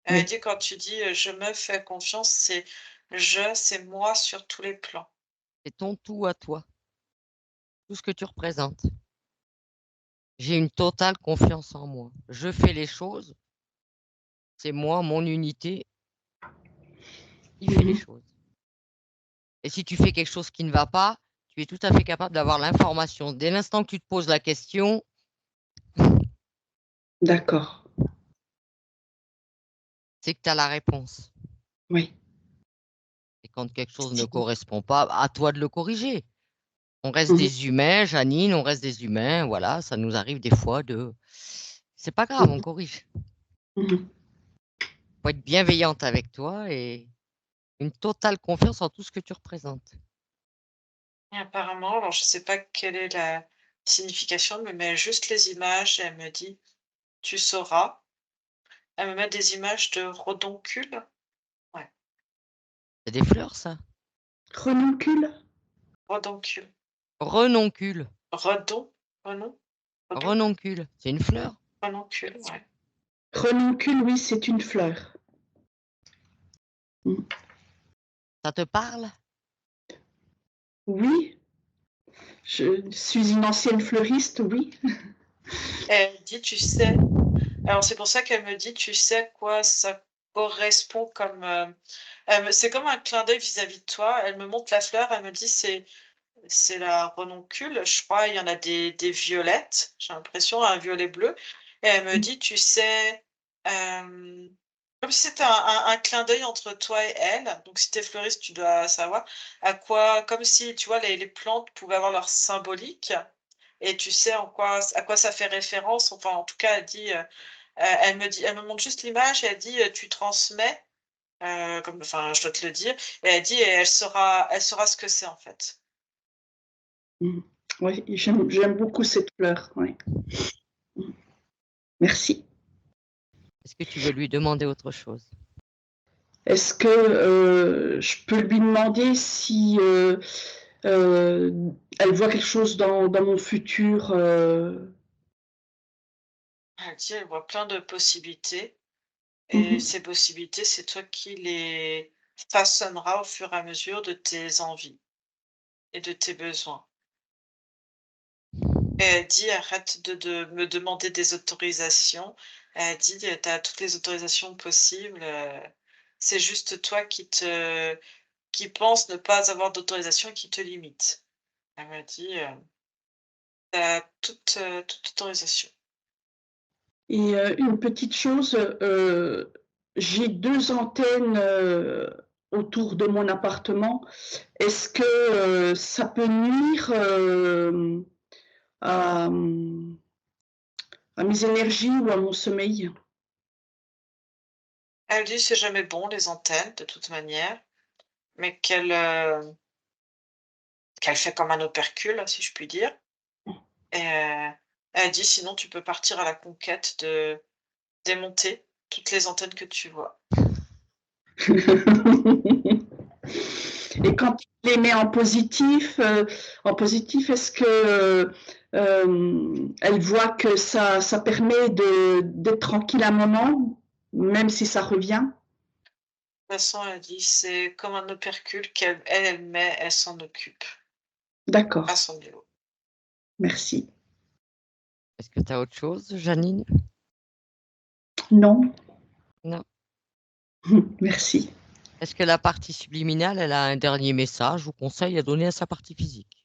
Elle Oui. dit quand tu dis, «Je me fais confiance», c'est moi sur tous les plans. C'est ton tout à toi. Tout ce que tu représentes. J'ai une totale confiance en moi. Je fais les choses. C'est moi, mon unité, qui fait les Mhm. choses. Et si tu fais quelque chose qui ne va pas, tu es tout à fait capable d'avoir l'information. Dès l'instant que tu te poses la question, D'accord. c'est que tu as la réponse. Oui. Et quand quelque chose ne correspond pas, à toi de le corriger. On reste Mhm. des humains, Janine, on reste des humains. Voilà, ça nous arrive des fois de... C'est pas grave, on corrige. Mhm. Faut être bienveillante avec toi et une totale confiance en tout ce que tu représentes. Et apparemment, alors je sais pas quelle est la signification, elle me met juste les images et elle me dit: «Tu sauras». Elle me met des images de redoncules. Ouais, C'est des fleurs, ça. Renoncule? redoncules. Renoncule. Redon renon redon Renoncule. C'est une fleur. renoncule, ouais. Renoncule, oui, c'est une fleur. Mm. Ça te parle? Oui, je suis une ancienne fleuriste, oui. Elle dit: «Tu sais». Alors c'est pour ça qu'elle me dit: «Tu sais à quoi ça correspond comme, c'est comme un clin d'œil vis-à-vis de toi». Elle me montre la fleur, elle me dit: C'est la renoncule». Je crois il y en a des violettes, j'ai l'impression, un violet bleu et elle me dit: «Tu sais», comme si c'était un clin d'œil entre toi et elle, donc si tu es fleuriste, tu dois savoir à quoi, comme si, tu vois, les plantes pouvaient avoir leur symbolique et tu sais en quoi à quoi ça fait référence. Enfin, en tout cas, elle dit, elle me montre juste l'image et elle dit, «Tu transmets», comme enfin, je dois te le dire et elle dit: «Et elle saura ce que c'est, en fait». Mm. Oui, j'aime beaucoup cette fleur, oui. Mm. Merci. Est-ce que tu veux lui demander autre chose? Est-ce que je peux lui demander si elle voit quelque chose dans mon futur? Elle dit: «Elle voit plein de possibilités et Mhm. ces possibilités, c'est toi qui les façonneras au fur et à mesure de tes envies et de tes besoins». Et elle dit: «Arrête de me demander des autorisations». Elle dit: «Tu as toutes les autorisations possibles, c'est juste toi qui penses ne pas avoir d'autorisation et qui te limite». Elle m'a dit: «Tu as toute autorisation». Et une petite chose, j'ai 2 antennes, autour de mon appartement. Est-ce que, ça peut nuire, à, à mes énergies ou à mon sommeil? Elle dit: «C'est jamais bon les antennes de toute manière», mais qu'elle fait comme un opercule, si je puis dire. Et elle dit: «Sinon tu peux partir à la conquête de démonter toutes les antennes que tu vois». Et quand tu les mets en positif, est-ce que, elle voit que ça permet d'être tranquille un moment, même si ça revient? De toute façon, elle dit: «C'est comme un opercule qu'elle met, elle s'en occupe à D'accord, son niveau». merci. Est-ce que tu as autre chose, Janine? Non, Non. merci. Est-ce que la partie subliminale, elle a un dernier message ou conseil à donner à sa partie physique?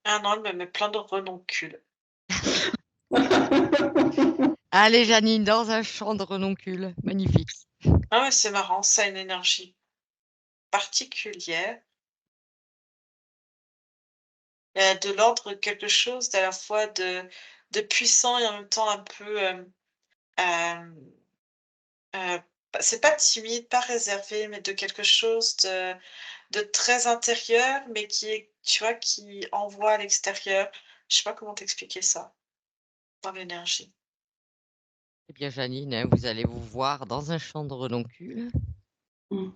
Ah non, elle me met plein de renoncules. Allez, Janine, dans un champ de renoncules. Magnifique. Ah ouais, c'est marrant, ça a une énergie particulière. De l'ordre quelque chose d'à la fois de puissant et en même temps un peu, hem, c'est pas timide, pas réservé, mais de quelque chose de très intérieur, mais qui est tu vois, qui envoie à l'extérieur. Je sais pas comment t'expliquer ça, dans l'énergie. Eh bien, Janine, hein, vous allez vous voir dans un champ de renoncules. Mmh.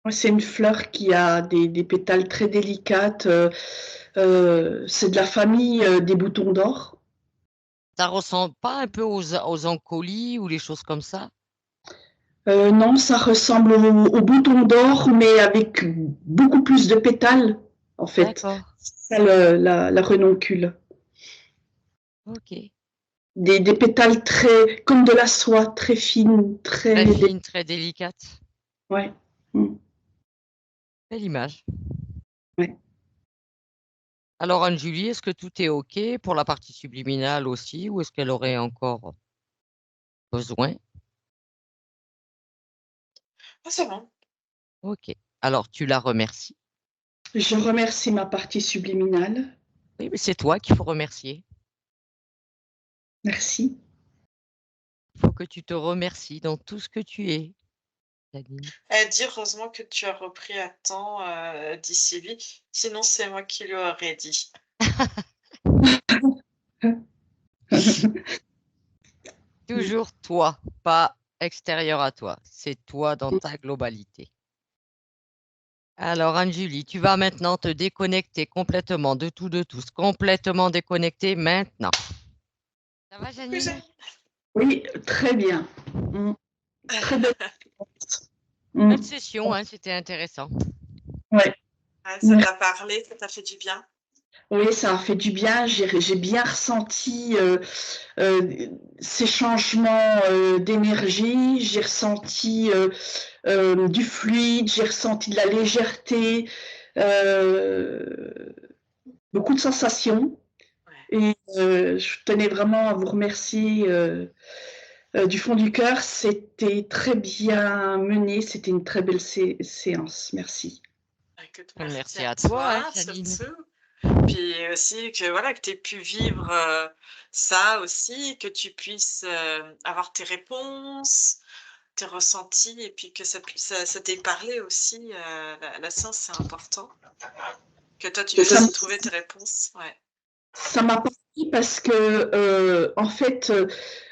Ouais, c'est une fleur qui a des pétales très délicates, c'est de la famille, des boutons d'or. Ça ressemble pas un peu aux encolis ou les choses comme ça? Non, ça ressemble aux boutons d'or, mais avec beaucoup plus de pétales, en fait. D'accord, C'est ça la renoncule. OK. Des pétales très comme de la soie, très fine, Très très dé fine, très délicate. ouais. Mmh. Belle image. Ouais. Alors Anne-Julie, est-ce que tout est OK pour la partie subliminale aussi ou est-ce qu'elle aurait encore besoin? Ah, c'est bon. OK. Alors tu la remercies. Je remercie ma partie subliminale. Oui, mais c'est toi qu'il faut remercier. Merci. Il faut que tu te remercies dans tout ce que tu es, Janine. Elle dit: «Heureusement que tu as repris à temps, dit Sylvie, sinon c'est moi qui lui aurais dit». Toujours toi, pas extérieur à toi. C'est toi dans ta globalité. Alors Anne-Julie, tu vas maintenant te déconnecter complètement de tout, de tous, complètement déconnecté maintenant. Ça va, Janine? Oui, très bien. Mmh. Très belle réponse. Belle Mmh. session, hein, c'était intéressant. Ouais. Ouais, ça Mer t'a parlé, ça t'a fait du bien? Oui, ça a fait du bien. J'ai bien ressenti, ces changements, d'énergie. J'ai ressenti, du fluide, j'ai ressenti de la légèreté, heu, beaucoup de sensations Ouais. et je tenais vraiment à vous remercier, du fond du cœur. C'était très bien mené, c'était une très belle séance. Merci. Écoute, merci Merci à à toi, hein, toi Janine. surtout. Puis aussi que voilà, que tu aies pu vivre, ça aussi, que tu puisses, avoir tes réponses, tes ressentis et puis que ça t'ait parlé aussi, la séance, c'est important. Que toi, tu Ça puisses y trouver tes réponses, ouais. ça m'a parlé parce que, en fait,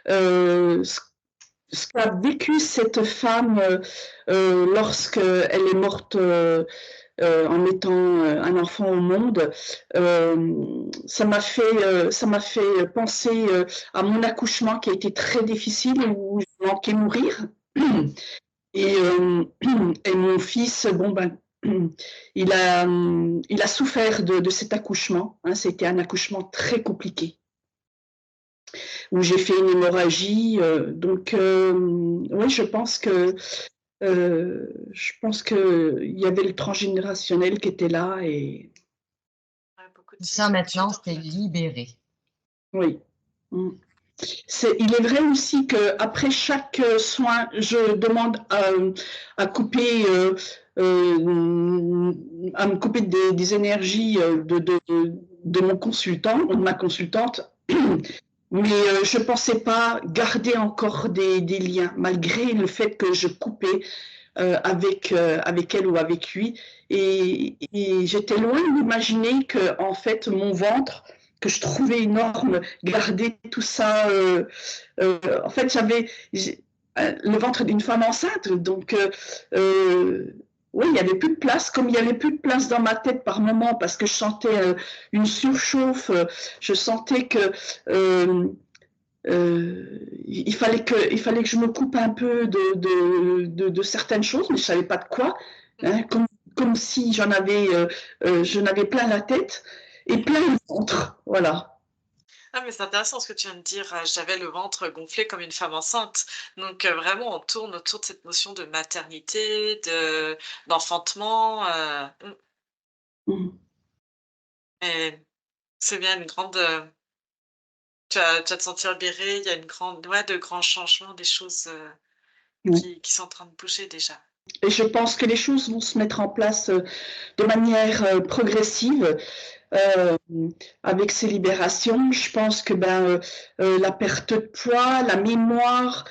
ce qu'a vécu cette femme, lorsqu'elle est morte, en mettant, un enfant au monde, ça m'a fait penser, à mon accouchement qui a été très difficile où je manquais mourir et et mon fils, bon, ben, il a souffert de cet accouchement. Hein, c'était un accouchement très compliqué, où j'ai fait une hémorragie. Donc, oui, je pense que il y avait le transgénérationnel qui était là et beaucoup de Tout ça maintenant, similitudes, en c'est fait. libéré. oui. Mm. Il est vrai aussi qu'après chaque soin, je demande à couper, à me couper des énergies de mon consultant, de ma consultante. Mais je ne pensais pas garder encore des liens, malgré le fait que je coupais avec elle ou avec lui. Et j'étais loin d'imaginer que, en fait, mon ventre, que je trouvais énorme, garder tout ça. En fait, j'avais le ventre d'une femme enceinte. Donc, oui, il n'y avait plus de place, comme il n'y avait plus de place dans ma tête par moment, parce que je sentais une surchauffe, je sentais que il fallait que je me coupe un peu de certaines choses, mais je ne savais pas de quoi, hein, comme si je n'avais plein la tête et plein le ventre, voilà. Ah, mais c'est intéressant ce que tu viens de dire, j'avais le ventre gonflé comme une femme enceinte. Donc vraiment, on tourne autour de cette notion de maternité, d'enfantement, Mm. et c'est bien une grande, tu vas te sentir libérée, il y a une grande ouais, de grands changements, des choses, Ouais. qui sont en train de bouger déjà. Et je pense que les choses vont se mettre en place de manière progressive. Euh, Avec ces libérations, je pense que la perte de poids, la mémoire,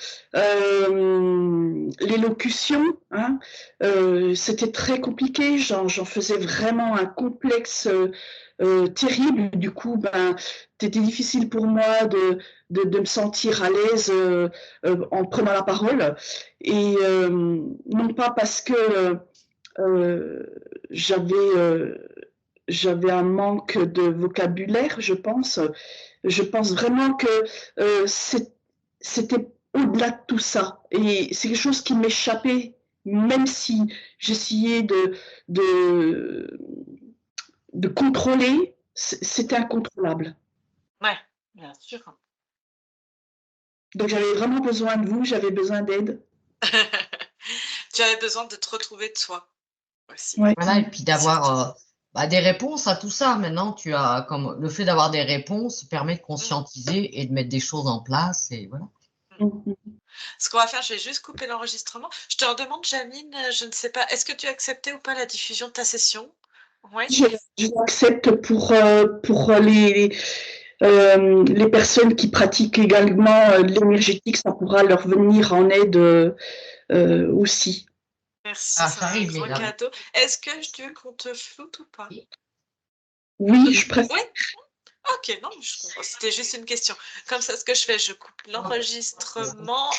l'élocution, hein, c'était très compliqué. J'en faisais vraiment un complexe terrible. Du coup, c'était difficile pour moi de me sentir à l'aise en prenant la parole. Et non pas parce que j'avais j'avais un manque de vocabulaire, je pense. Je pense vraiment que c'était au-delà de tout ça. Et c'est quelque chose qui m'échappait, même si j'essayais de, de contrôler, c'était incontrôlable. Ouais, bien sûr. Donc j'avais vraiment besoin de vous, j'avais besoin d'aide. Tu avais besoin de te retrouver de toi aussi. Ouais. Voilà, et puis d'avoir des réponses à tout ça. Maintenant, tu as comme le fait d'avoir des réponses permet de Mmh. conscientiser et de mettre des choses en place. Et voilà. Mhm. Ce qu'on va faire, je vais juste couper l'enregistrement. Je te redemande, Janine, je ne sais pas, est-ce que tu as accepté ou pas la diffusion de ta session? Oui? Je l'accepte pour les personnes qui pratiquent également l'énergétique, ça pourra leur venir en aide aussi. Merci, Ah, ça ça va être un arrive, grand mesdames. cadeau. Est-ce que tu veux qu'on te floute ou pas? Oui, je préfère. Oui? OK, non, je comprends. C'était juste une question. Comme ça, ce que je fais, je coupe l'enregistrement.